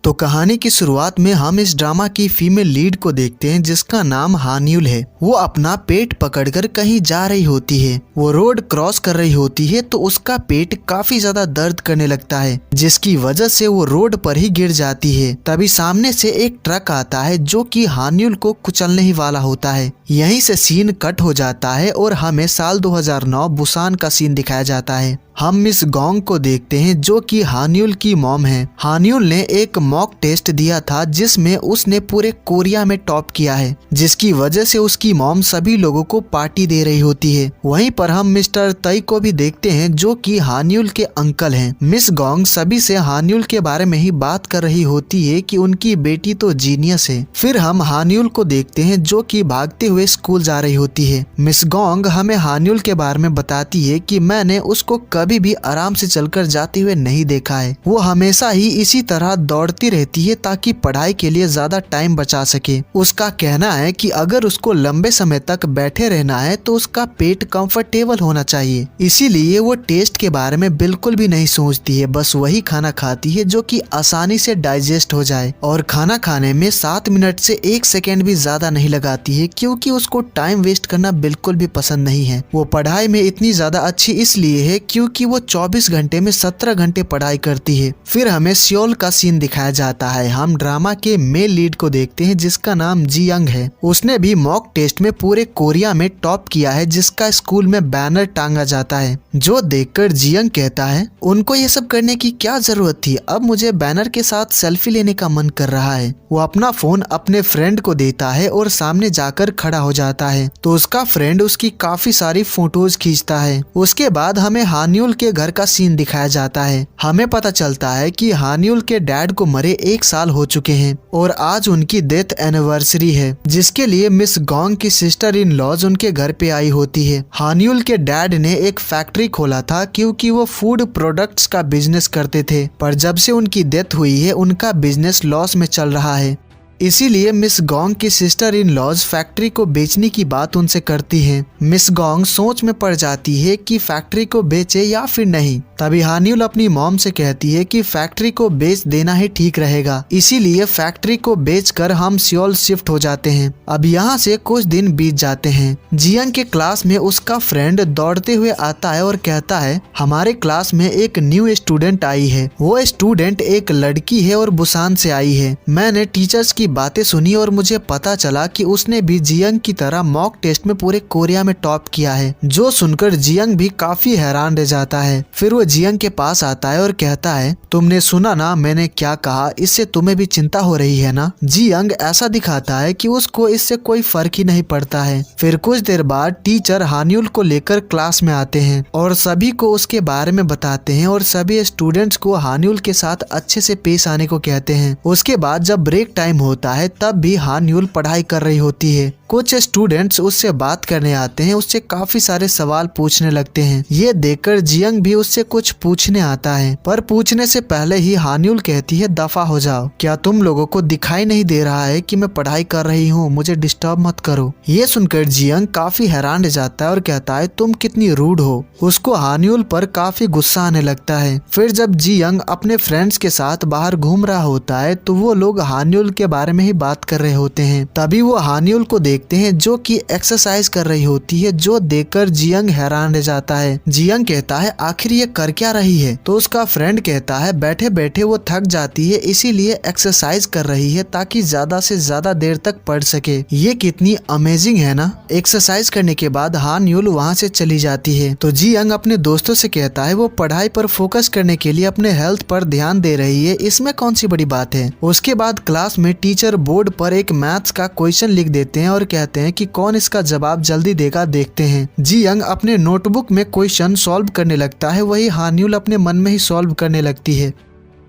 तो कहानी की शुरुआत में हम इस ड्रामा की फीमेल लीड को देखते हैं जिसका नाम हान्युल है। वो अपना पेट पकड़कर कहीं जा रही होती है। वो रोड क्रॉस कर रही होती है तो उसका पेट काफी ज्यादा दर्द करने लगता है, जिसकी वजह से वो रोड पर ही गिर जाती है। तभी सामने से एक ट्रक आता है जो कि हान्युल को कुचलने ही वाला होता है। यहीं से सीन कट हो जाता है और हमें साल 2009 बुसान का सीन दिखाया जाता है। हम मिस गोंग को देखते हैं जो कि हान्युल की मॉम है। हान्युल ने एक मॉक टेस्ट दिया था जिसमें उसने पूरे कोरिया में टॉप किया है, जिसकी वजह से उसकी मॉम सभी लोगों को पार्टी दे रही होती है। वहीं पर हम मिस्टर तई को भी देखते हैं जो कि हान्युल के अंकल हैं। मिस गोंग सभी से हान्युल के बारे में ही बात कर रही होती है कि उनकी बेटी तो जीनियस है। फिर हम हान्युल को देखते हैं जो कि भागते हुए स्कूल जा रही होती है। मिस गोंग हमें हान्युल के बारे में बताती है कि मैंने उसको कभी भी आराम से चलकर जाते हुए नहीं देखा है। वो हमेशा ही इसी तरह दौड़ती रहती है ताकि पढ़ाई के लिए ज्यादा टाइम बचा सके। उसका कहना है कि अगर उसको लंबे समय तक बैठे रहना है तो उसका पेट कंफर्टेबल होना चाहिए, इसीलिए वो टेस्ट के बारे में बिल्कुल भी नहीं सोचती है। बस वही खाना खाती है जो कि आसानी से डाइजेस्ट हो जाए और खाना खाने में 7 मिनट से 1 सेकेंड भी ज्यादा नहीं लगाती है, क्योंकि उसको टाइम वेस्ट करना बिल्कुल भी पसंद नहीं है। वो पढ़ाई में इतनी ज्यादा अच्छी इसलिए है क्योंकि वो 24 घंटे में 17 घंटे पढ़ाई करती है। फिर हमें सियोल का सीन दिखाया जाता है। हम ड्रामा के मेल लीड को देखते हैं जिसका नाम जी यंग है। उसने भी मॉक टेस्ट में पूरे कोरिया में टॉप किया है, जिसका स्कूल में बैनर टांगा जाता है। जो देखकर जी यंग कहता है उनको ये सब करने की क्या जरूरत थी, अब मुझे बैनर के साथ सेल्फी लेने का मन कर रहा है। वो अपना फोन अपने फ्रेंड को देता है और सामने जाकर खड़ा हो जाता है तो उसका फ्रेंड उसकी काफी सारी फोटोज खींचता है। उसके बाद हमें हान्युल के घर का सीन दिखाया जाता है। हमें पता चलता है कि हान्युल के डैड को मरे 1 साल हो चुके हैं और आज उनकी डेथ एनिवर्सरी है, जिसके लिए मिस गोंग की सिस्टर इन लॉज उनके घर पे आई होती है। हान्युल के डैड ने एक फैक्ट्री खोला था क्योंकि वो फूड प्रोडक्ट्स का बिजनेस करते थे, पर जब से उनकी डेथ हुई है उनका बिजनेस लॉस में चल रहा है। इसीलिए मिस गोंग की सिस्टर इन लॉज फैक्ट्री को बेचने की बात उनसे करती हैं। मिस गोंग सोच में पड़ जाती है कि फैक्ट्री को बेचे या फिर नहीं। तभी हान्युल अपनी मॉम से कहती है कि फैक्ट्री को बेच देना ही ठीक रहेगा, इसीलिए फैक्ट्री को बेचकर हम सियोल शिफ्ट हो जाते हैं। अब यहाँ से कुछ दिन बीत जाते हैं। जियंग के क्लास में उसका फ्रेंड दौड़ते हुए आता है और कहता है हमारे क्लास में एक न्यू स्टूडेंट आई है। वो स्टूडेंट एक लड़की है और बुसान से आई है। मैंने टीचर्स की बातें सुनी और मुझे पता चला कि उसने भी जियंग की तरह मॉक टेस्ट में पूरे कोरिया में टॉप किया है। जो सुनकर जियंग भी काफी हैरान रह जाता है। फिर वो जियंग के पास आता है और कहता है तुमने सुना ना मैंने क्या कहा, इससे तुम्हें भी चिंता हो रही है ना। जियंग ऐसा दिखाता है कि उसको इससे कोई फर्क ही नहीं पड़ता है। फिर कुछ देर बाद टीचर हान्युल को लेकर क्लास में आते हैं और सभी को उसके बारे में बताते हैं और सभी स्टूडेंट्स को हान्युल के साथ अच्छे से पेश आने को कहते हैं। उसके बाद जब ब्रेक टाइम होता है तब भी हान्युल पढ़ाई कर रही होती है। कुछ स्टूडेंट्स उससे बात करने आते हैं, उससे काफी सारे सवाल पूछने लगते हैं। ये देखकर जियंग भी उससे कुछ पूछने आता है, पर पूछने से पहले ही हान्युल कहती है दफा हो जाओ, क्या तुम लोगों को दिखाई नहीं दे रहा है कि मैं पढ़ाई कर रही हूँ, मुझे डिस्टर्ब मत करो। ये सुनकर जियंग काफी हैरान रह जाता है और कहता है तुम कितनी रूड हो। उसको हान्युल पर काफी गुस्सा आने लगता है। फिर जब जियंग अपने फ्रेंड्स के साथ बाहर घूम रहा होता है तो वो लोग हान्युल के बारे में ही बात कर रहे होते हैं। तभी वो हान्युल को देखते हैं जो कि एक्सरसाइज कर रही होती है, जो देखकर जियंग हैरान रह जाता है। जियंग कहता है आखिर ये कर क्या रही है, तो उसका फ्रेंड कहता है बैठे बैठे वो थक जाती है इसीलिए एक्सरसाइज कर रही है ताकि ज्यादा से ज्यादा देर तक पढ़ सके। ये कितनी अमेजिंग है ना। एक्सरसाइज करने के बाद हान्युल वहाँ से चली जाती है तो जियंग अपने दोस्तों से कहता है वो पढ़ाई पर फोकस करने के लिए अपने हेल्थ पर ध्यान दे रही है, इसमें कौन सी बड़ी बात है। उसके बाद क्लास में टीचर बोर्ड पर एक मैथ्स का क्वेश्चन लिख देते हैं और कहते हैं कि कौन इसका जवाब जल्दी देगा देखते हैं। जियंग अपने नोटबुक में क्वेश्चन सॉल्व करने लगता है, वही हान्युल अपने मन में ही सॉल्व करने लगती है।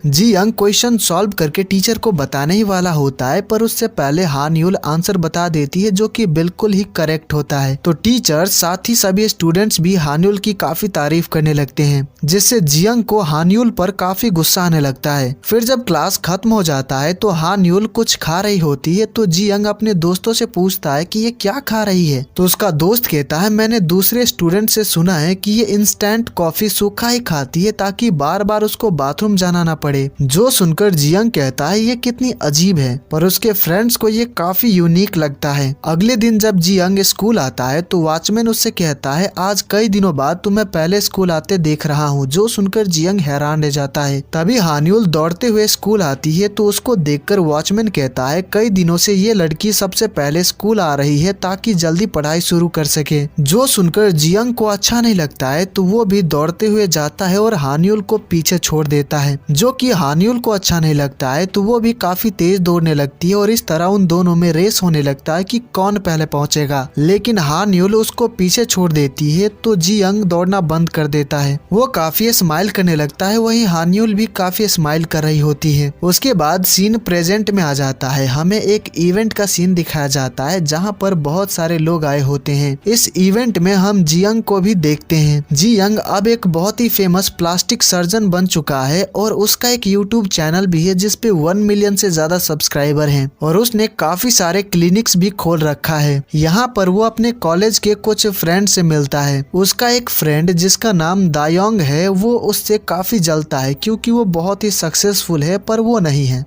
जियंग क्वेश्चन सॉल्व करके टीचर को बताने ही वाला होता है, पर उससे पहले हान्युल आंसर बता देती है जो कि बिल्कुल ही करेक्ट होता है। तो टीचर साथ ही सभी स्टूडेंट्स भी हान्युल की काफी तारीफ करने लगते हैं, जिससे जियंग को हान्युल पर काफी गुस्सा आने लगता है। फिर जब क्लास खत्म हो जाता है तो हान्युल कुछ खा रही होती है तो जियंग अपने दोस्तों से पूछता है कि ये क्या खा रही है। तो उसका दोस्त कहता है मैंने दूसरे स्टूडेंट से सुना है कि ये इंस्टेंट कॉफी सूखा ही खाती है ताकि बार बार उसको बाथरूम जाना ना पड़े। पड़े। जो सुनकर जियंग कहता है ये कितनी अजीब है, पर उसके फ्रेंड्स को ये काफी यूनिक लगता है। अगले दिन जब जियंग स्कूल आता है तो वॉचमैन उससे कहता है आज कई दिनों बाद तुम्हें पहले स्कूल आते देख रहा हूँ। जो सुनकर जियंग हैरान रह जाता है। तभी हान्यूल दौड़ते हुए स्कूल आती है तो उसको देखकर वॉचमैन कहता है कई दिनों से ये लड़की सबसे पहले स्कूल आ रही है ताकि जल्दी पढ़ाई शुरू कर सके। जो सुनकर जियंग को अच्छा नहीं लगता है तो वो भी दौड़ते हुए जाता है और हान्यूल को पीछे छोड़ देता है। जो कि हान्यूल को अच्छा नहीं लगता है तो वो भी काफी तेज दौड़ने लगती है और इस तरह उन दोनों में रेस होने लगता है कि कौन पहले पहुंचेगा। लेकिन हान्यूल उसको पीछे छोड़ देती है तो जियंग दौड़ना बंद कर देता है। वो काफी स्माइल करने लगता है, वहीं हान्यूल भी काफी स्माइल कर रही होती है। उसके बाद सीन प्रेजेंट में आ जाता है। हमें एक इवेंट का सीन दिखाया जाता है जहाँ पर बहुत सारे लोग आए होते हैं। इस इवेंट में हम जियंग को भी देखते हैं। जियंग अब एक बहुत ही फेमस प्लास्टिक सर्जन बन चुका है और उसका एक यूट्यूब चैनल भी है जिसपे 1 मिलियन से ज्यादा सब्सक्राइबर हैं और उसने काफी सारे क्लिनिक्स भी खोल रखा है। यहाँ पर वो अपने कॉलेज के कुछ फ्रेंड से मिलता है। उसका एक फ्रेंड जिसका नाम दायोंग है वो उससे काफी जलता है क्योंकि वो बहुत ही सक्सेसफुल है पर वो नहीं है,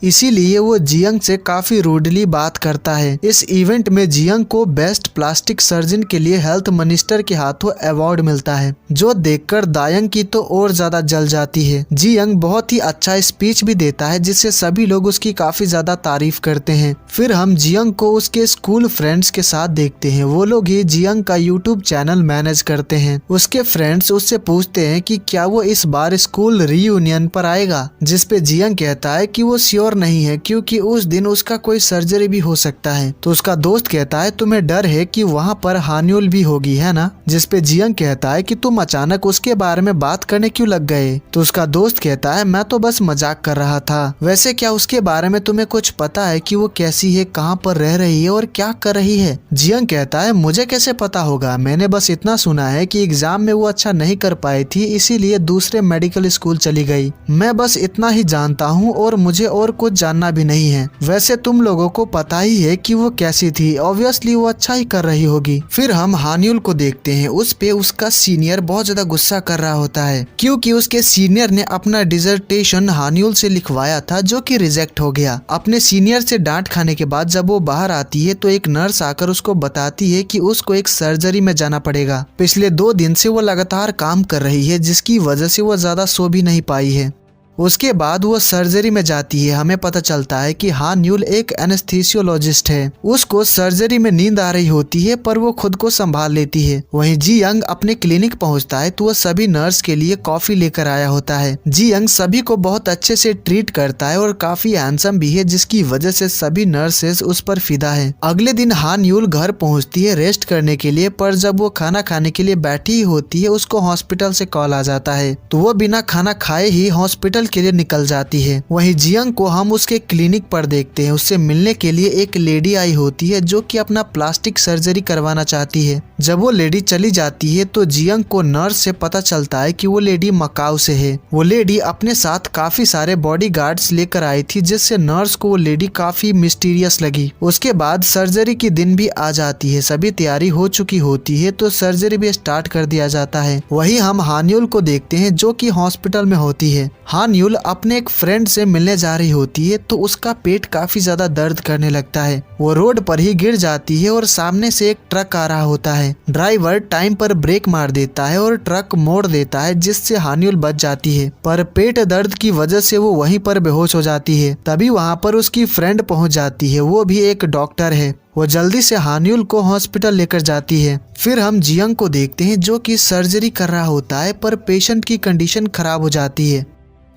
इसीलिए वो जियंग से काफी रूडली बात करता है। इस इवेंट में जियंग को बेस्ट प्लास्टिक सर्जन के लिए हेल्थ मिनिस्टर के हाथों अवार्ड मिलता है, जो देखकर दायंग की तो और ज्यादा जल जाती है। जियंग बहुत ही अच्छा स्पीच भी देता है जिससे सभी लोग उसकी काफी ज्यादा तारीफ करते हैं। फिर हम जियंग को उसके स्कूल फ्रेंड्स के साथ देखते हैं। वो लोग ही जियंग का यूट्यूब चैनल मैनेज करते हैं। उसके फ्रेंड्स उससे पूछते हैं कि क्या वो इस बार स्कूल रीयूनियन पर आएगा, जिसपे जियंग कहता है कि वो श्योर नहीं है क्योंकि उस दिन उसका कोई सर्जरी भी हो सकता है। तो उसका दोस्त कहता है तुम्हें डर है कि वहाँ पर हान्यूल भी होगी, है ना? जिसपे जियंग कहता है कि तुम अचानक उसके बारे में बात करने क्यों लग गए? तो उसका दोस्त कहता है मैं तो बस मजाक कर रहा था। वैसे क्या उसके बारे में तुम्हें कुछ पता है कि वो कैसी है, कहाँ पर रह रही है और क्या कर रही है? जियंग कहता है मुझे कैसे पता होगा, मैंने बस इतना सुना है कि एग्जाम में वो अच्छा नहीं कर पाई थी इसीलिए दूसरे मेडिकल स्कूल चली गई। मैं बस इतना ही जानता हूँ और मुझे और कुछ जानना भी नहीं है। वैसे तुम लोगों को पता ही है कि वो कैसी थी, ऑब्वियसली वो अच्छा ही कर रही होगी। फिर हम हान्यूल को देखते हैं। उस पे उसका सीनियर बहुत ज्यादा गुस्सा कर रहा होता है क्योंकि उसके सीनियर ने अपना डिजर्टेशन हान्यूल से लिखवाया था जो कि रिजेक्ट हो गया। अपने सीनियर से डांट खाने के बाद जब वो बाहर आती है तो एक नर्स आकर उसको बताती है कि उसको एक सर्जरी में जाना पड़ेगा। पिछले 2 दिन से वो लगातार काम कर रही है जिसकी वजह से वो ज्यादा सो भी नहीं पाई है। उसके बाद वो सर्जरी में जाती है। हमें पता चलता है कि हान्यूल एक एनेस्थीसियोलॉजिस्ट है। उसको सर्जरी में नींद आ रही होती है पर वो खुद को संभाल लेती है। वहीं जियंग अपने क्लिनिक पहुंचता है तो वो सभी नर्स के लिए कॉफी लेकर आया होता है। जियंग सभी को बहुत अच्छे से ट्रीट करता है और काफी हैंडसम भी है जिसकी वजह से सभी नर्सेस उस पर फिदा है। अगले दिन हान्यूल घर पहुँचती है रेस्ट करने के लिए, पर जब वो खाना खाने के लिए बैठी होती है उसको हॉस्पिटल से कॉल आ जाता है तो वो बिना खाना खाए ही हॉस्पिटल के लिए निकल जाती है। वहीं जियंग को हम उसके क्लिनिक पर देखते हैं। उससे मिलने के लिए एक लेडी आई होती है जो कि अपना प्लास्टिक सर्जरी करवाना चाहती है। जब वो लेडी चली जाती है तो जियंग को नर्स से पता चलता है कि वो लेडी मकाऊ से है। वो लेडी अपने साथ काफी सारे बॉडीगार्ड्स लेकर आई थी जिससे नर्स को वो लेडी काफी मिस्टीरियस लगी। उसके बाद सर्जरी की दिन भी आ जाती है। सभी तैयारी हो चुकी होती है तो सर्जरी भी स्टार्ट कर दिया जाता है। वही हम हान्यूल को देखते हैं जो कि हॉस्पिटल में होती है। हान्यूल अपने एक फ्रेंड से मिलने जा रही होती है तो उसका पेट काफी ज्यादा दर्द करने लगता है। वो रोड पर ही गिर जाती है और सामने से एक ट्रक आ रहा होता है। ड्राइवर टाइम पर ब्रेक मार देता है और ट्रक मोड़ देता है जिससे हान्यूल बच जाती है, पर पेट दर्द की वजह से वो वहीं पर बेहोश हो जाती है। तभी वहाँ पर उसकी फ्रेंड पहुँच जाती है। वो भी एक डॉक्टर है। वो जल्दी से हान्यूल को हॉस्पिटल लेकर जाती है। फिर हम जियंग को देखते हैं जो कि सर्जरी कर रहा होता है पर पेशेंट की कंडीशन खराब हो जाती है।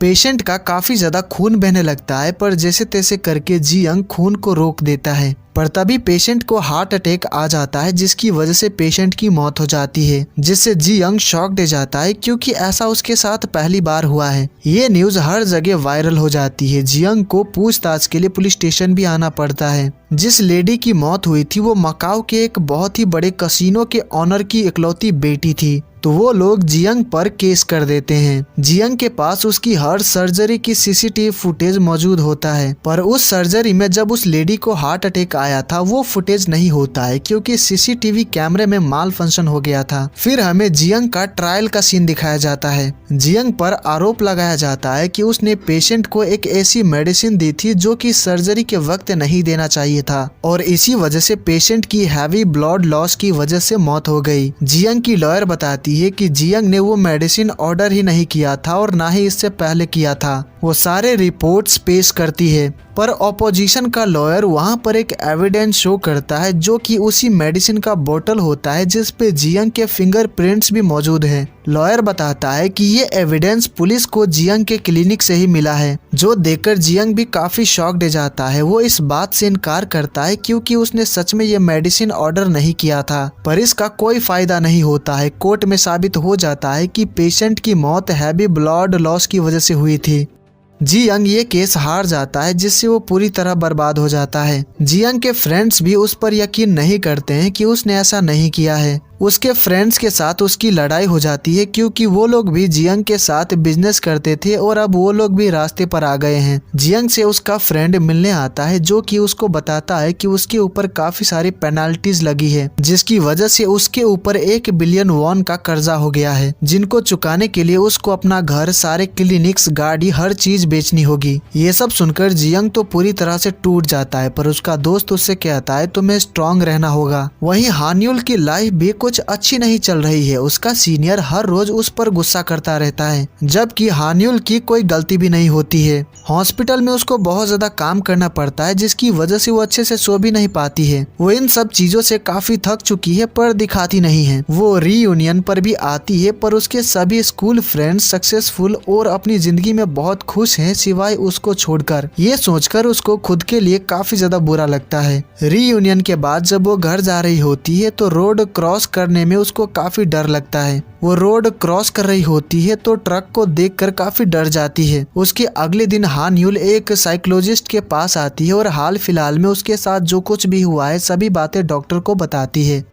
पेशेंट का काफी ज्यादा खून बहने लगता है पर जैसे तैसे करके जियंग खून को रोक देता है, पर तभी पेशेंट को हार्ट अटैक आ जाता है जिसकी वजह से पेशेंट की मौत हो जाती है, जिससे जियंग शॉक्ड हो जाता है क्योंकि ऐसा उसके साथ पहली बार हुआ है। ये न्यूज हर जगह वायरल हो जाती है। जियंग को पूछताछ के लिए पुलिस स्टेशन भी आना पड़ता है। जिस लेडी की मौत हुई थी वो मकाऊ के एक बहुत ही बड़े कसिनो के ऑनर की इकलौती बेटी थी। तो वो लोग जियंग पर केस कर देते हैं। जियंग के पास उसकी हर सर्जरी की सीसीटीवी फुटेज मौजूद होता है, पर उस सर्जरी में जब उस लेडी को हार्ट अटैक आया था वो फुटेज नहीं होता है क्योंकि सीसीटीवी कैमरे में माल फंक्शन हो गया था। फिर हमें जियंग का ट्रायल का सीन दिखाया जाता है। जियंग पर आरोप लगाया जाता है कि उसने पेशेंट को एक ऐसी मेडिसिन दी थी जो कि सर्जरी के वक्त नहीं देना चाहिए था और इसी वजह से पेशेंट की हैवी ब्लड लॉस की वजह से मौत हो गई। जियंग की लॉयर बताती है कि जियंग ने वो मेडिसिन ऑर्डर ही नहीं किया था और ना ही इससे पहले किया था। वो सारे रिपोर्ट्स पेश करती है, पर ऑपोजिशन का लॉयर वहां पर एक एविडेंस शो करता है जो कि उसी मेडिसिन का बोतल होता है जिस पे जियंग के फिंगरप्रिंट्स भी मौजूद है। लॉयर बताता है कि ये एविडेंस पुलिस को जियंग के क्लिनिक से ही मिला है, जो देखकर जियंग भी काफी शॉक्ड हो जाता है। वो इस बात से इनकार करता है क्योंकि उसने सच में ये मेडिसिन ऑर्डर नहीं किया था, पर इसका कोई फायदा नहीं होता है। कोर्ट में साबित हो जाता है कि पेशेंट की मौत हैवी ब्लड लॉस की वजह से हुई थी। जियंग ये केस हार जाता है जिससे वो पूरी तरह बर्बाद हो जाता है। जियंग के फ्रेंड्स भी उस पर यकीन नहीं करते हैं कि उसने ऐसा नहीं किया है। उसके फ्रेंड्स के साथ उसकी लड़ाई हो जाती है क्योंकि वो लोग भी जियंग के साथ बिजनेस करते थे और अब वो लोग भी रास्ते पर आ गए हैं। जियंग से उसका फ्रेंड मिलने आता है जो कि उसको बताता है कि उसके ऊपर काफी सारी पेनाल्टीज लगी है जिसकी वजह से उसके ऊपर 1 बिलियन वॉन का कर्जा हो गया है, जिनको चुकाने के लिए उसको अपना घर, सारे क्लिनिक्स, गाड़ी, हर चीज बेचनी होगी। ये सब सुनकर जियंग तो पूरी तरह से टूट जाता है, पर उसका दोस्त उससे कहता है तुम्हें स्ट्रांग रहना होगा। वहीं हान्युल की लाइफ भी कुछ अच्छी नहीं चल रही है। उसका सीनियर हर रोज उस पर गुस्सा करता रहता है जबकि हान्युल की कोई गलती भी नहीं होती है। हॉस्पिटल में उसको बहुत ज्यादा काम करना पड़ता है जिसकी वजह से वो अच्छे से सो भी नहीं पाती है। वो इन सब चीजों से काफी थक चुकी है पर दिखाती नहीं है। वो रीयूनियन पर भी आती है पर उसके सभी स्कूल फ्रेंड्स सक्सेसफुल और अपनी जिंदगी में बहुत खुश हैं सिवाय उसको छोड़कर। ये सोचकर उसको खुद के लिए काफी ज्यादा बुरा लगता है। रीयूनियन के बाद जब वो घर जा रही होती है तो रोड क्रॉस करने में उसको काफी डर लगता है। वो रोड क्रॉस कर रही होती है तो ट्रक को देखकर काफी डर जाती है। उसके अगले दिन हान्युल एक साइकोलॉजिस्ट के पास आती है और हाल फिलहाल में उसके साथ जो कुछ भी हुआ है सभी बातें डॉक्टर को बताती है।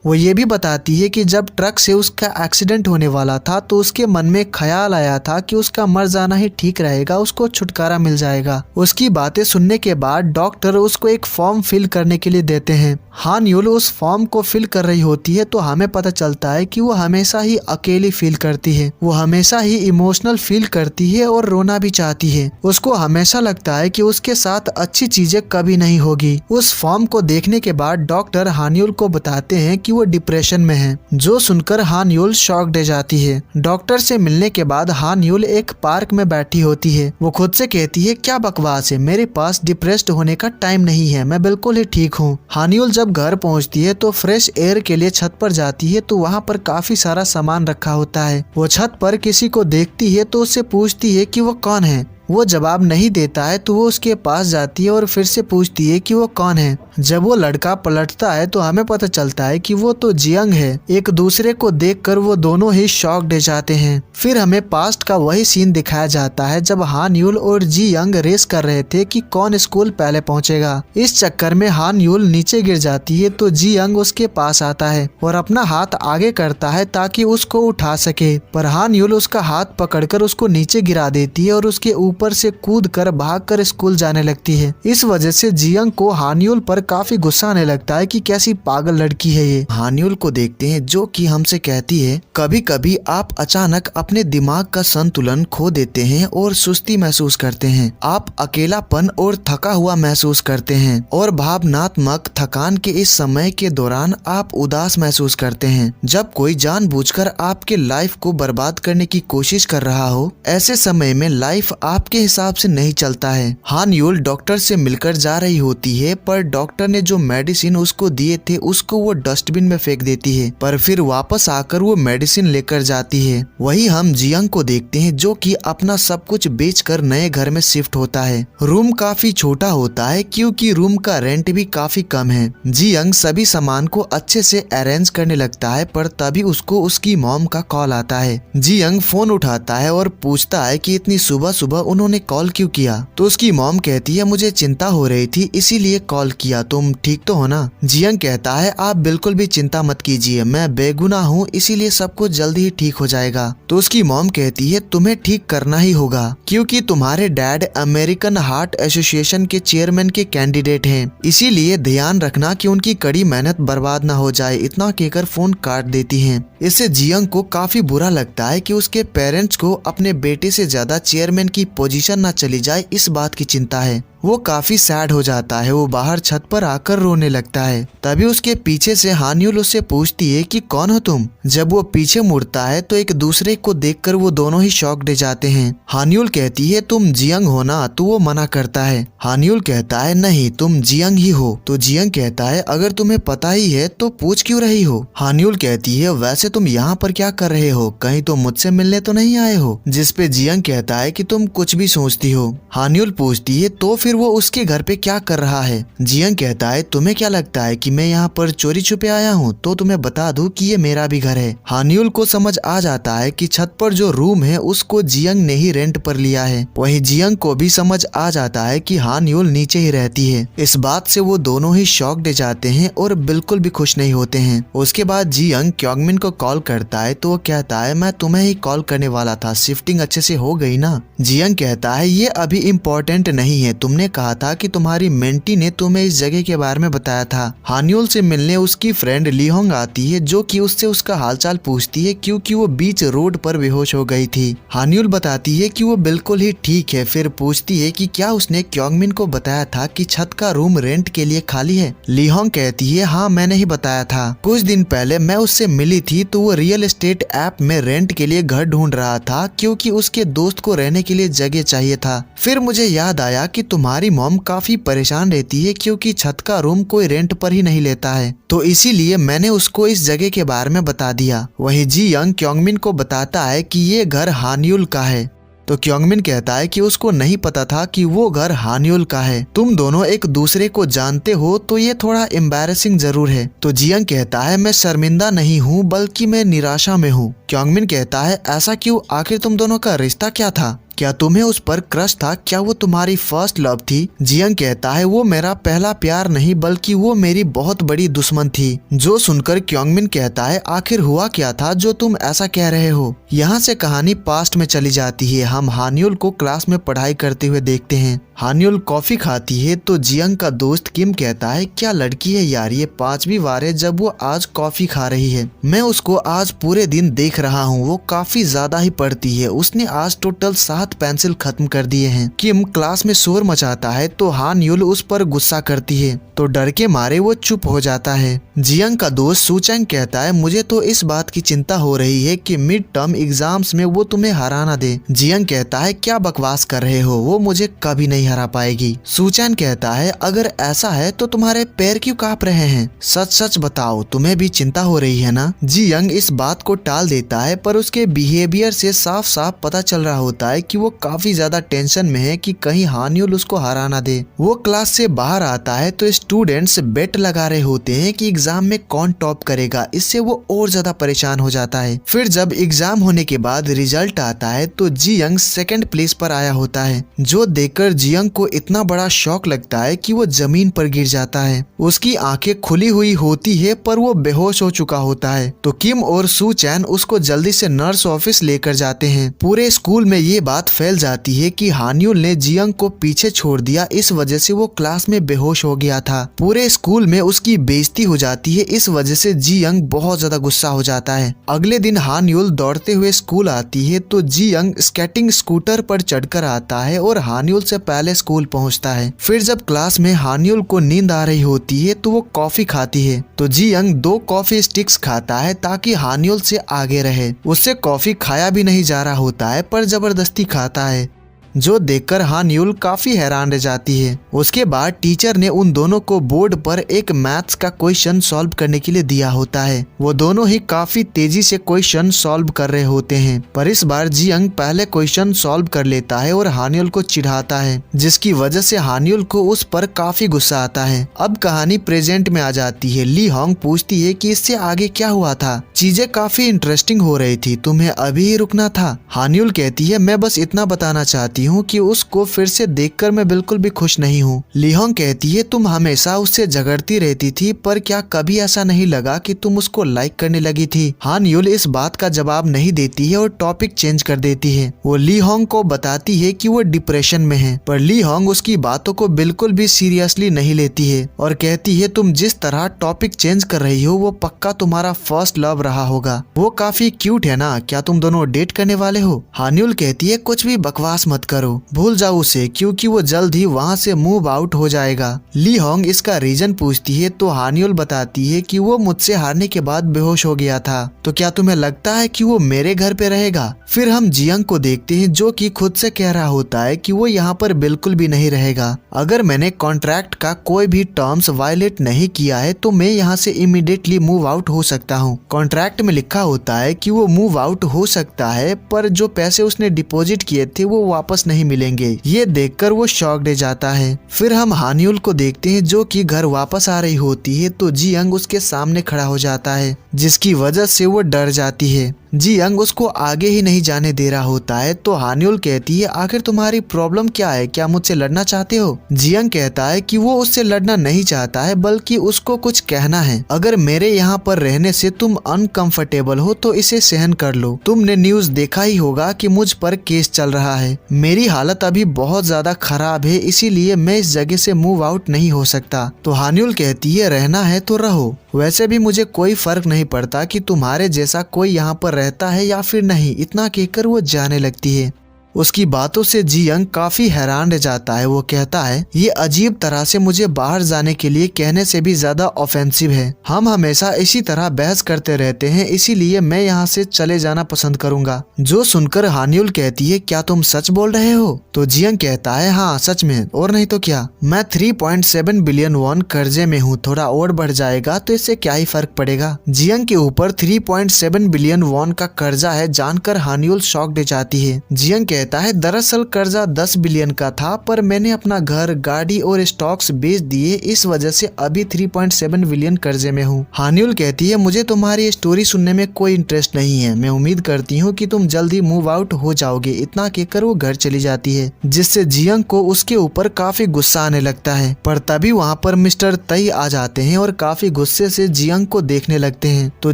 वो ये भी बताती है कि जब ट्रक से उसका एक्सीडेंट होने वाला था तो उसके मन में ख्याल आया था कि उसका मर जाना ही ठीक रहेगा, उसको छुटकारा मिल जाएगा। उसकी बातें सुनने के बाद डॉक्टर उसको एक फॉर्म फिल करने के लिए देते हैं। हान्युल उस फॉर्म को फिल कर रही होती है तो हमें पता चलता है कि वो हमेशा ही अकेली फील करती है। वो हमेशा ही इमोशनल फील करती है और रोना भी चाहती है। उसको हमेशा लगता है कि उसके साथ अच्छी चीजें कभी नहीं होगी। उस फॉर्म को देखने के बाद डॉक्टर हान्युल को बताते हैं कि वो डिप्रेशन में है, जो सुनकर हान्युल शॉक्ड हो जाती है। डॉक्टर से मिलने के बाद हान्युल एक पार्क में बैठी होती है। वो खुद से कहती है क्या बकवास है, मेरे पास डिप्रेस्ड होने का टाइम नहीं है, मैं बिल्कुल ही ठीक हूँ। हान्युल जब घर पहुंचती है तो फ्रेश एयर के लिए छत पर जाती है तो वहाँ पर काफी सारा सामान रखा होता है। वो छत पर किसी को देखती है तो उससे पूछती है कि वो कौन है। वो जवाब नहीं देता है तो वो उसके पास जाती है और फिर से पूछती है कि वो कौन है। जब वो लड़का पलटता है तो हमें पता चलता है कि वो तो जियंग है। एक दूसरे को देखकर वो दोनों ही शॉक्ड हो जाते हैं। फिर हमें पास्ट का वही सीन दिखाया जाता है जब हान्युल और जियंग रेस कर रहे थे कि कौन स्कूल पहले पहुंचेगा। इस चक्कर में हान्युल नीचे गिर जाती है तो जियंग उसके पास आता है और अपना हाथ आगे करता है ताकि उसको उठा सके, पर हान्युल उसका हाथ पकड़कर उसको नीचे गिरा देती है और उसके ऊपर से कूदकर भागकर स्कूल जाने लगती है। इस वजह से जियंग को हान्युल पर काफी गुस्सा आने लगता है कि कैसी पागल लड़की है ये। हान्युल को देखते हैं जो कि हमसे कहती है कभी कभी आप अचानक अपने दिमाग का संतुलन खो देते हैं और सुस्ती महसूस करते हैं। आप अकेलापन और थका हुआ महसूस करते हैं और भावनात्मक थकान के इस समय के दौरान आप उदास महसूस करते हैं। जब कोई जानबूझकर आपके लाइफ को बर्बाद करने की कोशिश कर रहा हो, ऐसे समय में लाइफ आपके हिसाब से नहीं चलता है। हान्युल डॉक्टर से मिलकर जा रही होती है पर डॉक्टर ने जो मेडिसिन उसको दिए थे उसको वो डस्टबिन में फेंक देती है, पर फिर वापस आकर वो मेडिसिन लेकर जाती है। वही हम जियंग को देखते हैं जो कि अपना सब कुछ बेचकर नए घर में शिफ्ट होता है। रूम काफी छोटा होता है क्योंकि रूम का रेंट भी काफी कम है। जियंग सभी सामान को अच्छे से अरेंज करने लगता है पर तभी उसको उसकी मॉम का कॉल आता है। जियंग फोन उठाता है और पूछता है कि इतनी सुबह सुबह उन्होंने कॉल क्यों किया? तो उसकी मॉम कहती है मुझे चिंता हो रही थी इसीलिए कॉल किया, तुम ठीक तो हो ना? जियंग कहता है आप बिल्कुल भी चिंता मत कीजिए, मैं बेगुनाह हूँ इसीलिए सब कुछ जल्दी ही ठीक हो जाएगा। तो उसकी मॉम कहती है तुम्हें ठीक करना ही होगा क्योंकि तुम्हारे डैड अमेरिकन हार्ट एसोसिएशन के चेयरमैन के कैंडिडेट हैं, इसीलिए ध्यान रखना कि उनकी कड़ी मेहनत बर्बाद ना हो जाए। इतना कहकर फोन काट देती हैं। इससे जियंग को काफी बुरा लगता है कि उसके पेरेंट्स को अपने बेटे से ज्यादा चेयरमैन की पोजीशन ना चली जाए, इस बात की चिंता है। वो काफी सैड हो जाता है, वो बाहर छत पर आकर रोने लगता है। तभी उसके पीछे से हान्यूल उससे पूछती है कि कौन हो तुम? जब वो पीछे मुड़ता है तो एक दूसरे को देखकर वो दोनों ही शॉक्ड हो जाते हैं। हान्यूल कहती है तुम जियंग हो ना? तो वो मना करता है। हान्यूल कहता है नहीं तुम जियंग ही हो। तो जियंग कहता है अगर तुम्हें पता ही है तो पूछ क्यों रही हो? हान्यूल कहती है वैसे तुम यहाँ पर क्या कर रहे हो, कहीं तुम मुझसे मिलने तो नहीं आए हो? जिसपे जियंग कहता है कि तुम कुछ भी सोचती हो। हान्यूल पूछती है तो फिर वो उसके घर पे क्या कर रहा है? जियंग कहता है तुम्हें क्या लगता है कि मैं यहाँ पर चोरी छुपे आया हूँ? तो तुम्हें बता दूं कि ये मेरा भी घर है। हान्यूल को समझ आ जाता है कि छत पर जो रूम है उसको जियंग ने ही रेंट पर लिया है। वहीं जियंग को भी समझ आ जाता है कि हान्यूल नीचे ही रहती है। इस बात से वो दोनों ही शॉक्ड हो जाते हैं और बिल्कुल भी खुश नहीं होते हैं। उसके बाद जियंग क्योंगमिन को कॉल करता है तो वो कहता है मैं तुम्हें ही कॉल करने वाला था, शिफ्टिंग अच्छे से हो गई ना? जियंग कहता है ये अभी इम्पोर्टेंट नहीं है, तुमने कहा था कि तुम्हारी मेंटी ने तुम्हें इस जगह के बारे में बताया था। हान्यूल से मिलने उसकी फ्रेंड लीहोंग आती है जो कि उससे उसका हालचाल पूछती है क्योंकि वो बीच रोड पर बेहोश हो गई थी। हान्यूल बताती है कि वो बिल्कुल ही ठीक है, फिर पूछती है कि क्या उसने क्योंगमिन को बताया था कि छत का रूम रेंट के लिए खाली है? लीहोंग कहती है हाँ मैंने ही बताया था, कुछ दिन पहले मैं उससे मिली थी तो वो रियल एस्टेट ऐप में रेंट के लिए घर ढूंढ रहा था क्योंकि उसके दोस्त को रहने के लिए जगह चाहिए था। फिर मुझे याद आया कि तुम्हारी मॉम काफी परेशान रहती है क्योंकि छत का रूम कोई रेंट पर ही नहीं लेता है, तो इसीलिए मैंने उसको इस जगह के बारे में बता दिया। वहीं जियंग क्योंगमिन को बताता है कि ये घर हान्यूल का है। तो क्योंगमिन कहता है कि उसको नहीं पता था कि वो घर हान्यूल का है। तुम दोनों एक दूसरे को जानते हो तो ये थोड़ा एम्बैरेसिंग जरूर है। तो जियंग कहता है मैं शर्मिंदा नहीं हूँ बल्कि मैं निराशा में हूँ। क्योंगमिन कहता है ऐसा क्यों, आखिर तुम दोनों का रिश्ता क्या था? क्या तुम्हें उस पर क्रश था? क्या वो तुम्हारी फर्स्ट लव थी? जियंग कहता है वो मेरा पहला प्यार नहीं बल्कि वो मेरी बहुत बड़ी दुश्मन थी। जो सुनकर क्योंगमिन कहता है आखिर हुआ क्या था जो तुम ऐसा कह रहे हो? यहाँ से कहानी पास्ट में चली जाती है। हम हान्यूल को क्लास में पढ़ाई करते हुए देखते हैं। हान्यूल कॉफी खाती है तो जियंग का दोस्त किम कहता है क्या लड़की है यार, ये 5वीं बार है जब वो आज कॉफी खा रही है। मैं उसको आज पूरे दिन देख रहा हूँ, वो काफी ज्यादा ही पढ़ती है, उसने आज टोटल 7 पेंसिल खत्म कर दिए हैं। किम क्लास में शोर मचाता है तो हान्यूल उस पर गुस्सा करती है तो डर के मारे वो चुप हो जाता है। जियंग का दोस्त सूचेंग कहता है मुझे तो इस बात की चिंता हो रही है कि मिड टर्म एग्जाम्स में वो तुम्हें हरा ना दे। जियंग कहता है क्या बकवास कर रहे हो, वो मुझे कभी नहीं हरा पाएगी। सूचेंग कहता है अगर ऐसा है तो तुम्हारे पैर क्यों कांप रहे हैं, सच सच बताओ, तुम्हें भी चिंता हो रही है ना? जियंग इस बात को टाल देता है पर उसके बिहेवियर से साफ साफ पता चल रहा होता है कि वो काफी ज्यादा टेंशन में है कि कहीं हान्यूल उसको हरा ना दे। वो क्लास से बाहर आता है तो स्टूडेंट्स बेट लगा रहे होते हैं कि एग्जाम में कौन टॉप करेगा, इससे वो और ज्यादा परेशान हो जाता है। फिर जब एग्जाम होने के बाद रिजल्ट आता है तो जियंग सेकंड प्लेस पर आया होता है, जो देखकर जियंग को इतना बड़ा शॉक लगता है कि वो जमीन पर गिर जाता है। उसकी आंखें खुली हुई होती है पर वो बेहोश हो चुका होता है। तो किम और सू चैन उसको जल्दी से नर्स ऑफिस लेकर जाते हैं। पूरे स्कूल में ये बात फैल जाती है कि हान्यूल ने जियंग को पीछे छोड़ दिया, इस वजह से वो क्लास में बेहोश हो गया था। पूरे स्कूल में उसकी बेइज्जती हो जाती है, इस वजह से जियंग बहुत ज्यादा गुस्सा हो जाता है। अगले दिन हान्यूल दौड़ते हुए स्कूल आती है तो जियंग स्केटिंग स्कूटर पर चढ़कर आता है और हान्यूल से पहले स्कूल पहुंचता है। फिर जब क्लास में हान्यूल को नींद आ रही होती है तो वो कॉफी खाती है तो जियंग 2 कॉफी स्टिक्स खाता है ताकि हान्यूल से आगे रहे। उससे कॉफी खाया भी नहीं जा रहा होता है पर जबरदस्ती खाता है, जो देखकर हान्यूल काफी हैरान रह जाती है। उसके बाद टीचर ने उन दोनों को बोर्ड पर एक मैथ्स का क्वेश्चन सॉल्व करने के लिए दिया होता है। वो दोनों ही काफी तेजी से क्वेश्चन सॉल्व कर रहे होते हैं पर इस बार जियंग पहले क्वेश्चन सॉल्व कर लेता है और हान्यूल को चिढ़ाता है, जिसकी वजह से हान्यूल को उस पर काफी गुस्सा आता है। अब कहानी प्रेजेंट में आ जाती है। लीहोंग पूछती है कि इससे आगे क्या हुआ था, चीजें काफी इंटरेस्टिंग हो रही थी, तुम्हें अभी ही रुकना था। हान्यूल कहती है मैं बस इतना बताना चाहती कहती हूँ कि उसको फिर से देखकर मैं बिल्कुल भी खुश नहीं हूँ। लीहोंग कहती है तुम हमेशा उससे झगड़ती रहती थी, पर क्या कभी ऐसा नहीं लगा कि तुम उसको लाइक करने लगी थी? हान यूल इस बात का जवाब नहीं देती है और टॉपिक चेंज कर देती है। वो लीहोंग को बताती है कि वो डिप्रेशन में है, पर लीहोंग उसकी बातों को बिल्कुल भी सीरियसली नहीं लेती है और कहती है तुम जिस तरह टॉपिक चेंज कर रही हो वो पक्का तुम्हारा फर्स्ट लव रहा होगा। वो काफी क्यूट है ना, क्या तुम दोनों डेट करने वाले हो? हान्यूल कहती है कुछ भी बकवास मत करो, भूल जाओ उसे, क्योंकि वो जल्द ही वहाँ से मूव आउट हो जाएगा। लीहोंग इसका रीजन पूछती है तो हान्यूल बताती है कि वो मुझसे हारने के बाद बेहोश हो गया था। तो क्या तुम्हें लगता है कि वो मेरे घर पे रहेगा? फिर हम जियंग को देखते हैं जो कि खुद से कह रहा होता है कि वो यहाँ पर बिल्कुल भी नहीं रहेगा। अगर मैंने कॉन्ट्रैक्ट का कोई भी टर्म्स वायलेट नहीं किया है तो मैं यहाँ से इमीडिएटली मूव आउट हो सकता हूँ। कॉन्ट्रैक्ट में लिखा होता है कि वो मूव आउट हो सकता है, पर जो पैसे उसने डिपॉजिट किए थे वो वापस नहीं मिलेंगे। ये देखकर वो शॉक्ड हो जाता है। फिर हम हान्यूल को देखते हैं जो कि घर वापस आ रही होती है तो जियंग उसके सामने खड़ा हो जाता है, जिसकी वजह से वो डर जाती है। जियंग उसको आगे ही नहीं जाने दे रहा होता है तो हान्यूल कहती है आखिर तुम्हारी प्रॉब्लम क्या है, क्या मुझसे लड़ना चाहते हो? जियंग कहता है कि वो उससे लड़ना नहीं चाहता है, बल्कि उसको कुछ कहना है। अगर मेरे यहाँ पर रहने से तुम अनकंफर्टेबल हो तो इसे सहन कर लो। तुमने न्यूज देखा ही होगा कि मुझ पर केस चल रहा है। मेरी हालत अभी बहुत ज्यादा खराब है, इसीलिए मैं इस जगह से मूव आउट नहीं हो सकता। तो हान्यूल कहती है रहना है तो रहो, वैसे भी मुझे कोई फर्क नहीं पड़ता कि तुम्हारे जैसा कोई यहाँ पर रहता है या फिर नहीं। इतना कहकर वो जाने लगती है। उसकी बातों से जियंग काफी हैरान रह जाता है। वो कहता है ये अजीब तरह से मुझे बाहर जाने के लिए कहने से भी ज्यादा ऑफेंसिव है। हम हमेशा इसी तरह बहस करते रहते हैं, इसीलिए मैं यहाँ से चले जाना पसंद करूंगा। जो सुनकर हान्यूल कहती है क्या तुम सच बोल रहे हो? तो जियंग कहता है हाँ सच में, और नहीं तो क्या। मैं 3.7 बिलियन वॉन कर्जे में हूँ, थोड़ा और बढ़ जाएगा तो इससे क्या ही फर्क पड़ेगा। जियंग के ऊपर 3.7 बिलियन वॉन का कर्जा है जानकर हान्यूल शॉक्ड हो जाती है। जियंग कहता है दरअसल कर्जा 10 बिलियन का था, पर मैंने अपना घर, गाड़ी और स्टॉक्स बेच दिए, इस वजह से अभी 3.7 बिलियन कर्जे में हूँ। हान्यूल कहती है मुझे तुम्हारी स्टोरी सुनने में कोई इंटरेस्ट नहीं है, मैं उम्मीद करती हूँ कि तुम जल्दी मूव आउट हो जाओगे। इतना कहकर वो घर चली जाती है, जिससे जियंग को उसके ऊपर काफी गुस्सा आने लगता है। पर तभी वहाँ पर मिस्टर तई आ जाते हैं और काफी गुस्से से जियंग को देखने लगते हैं। तो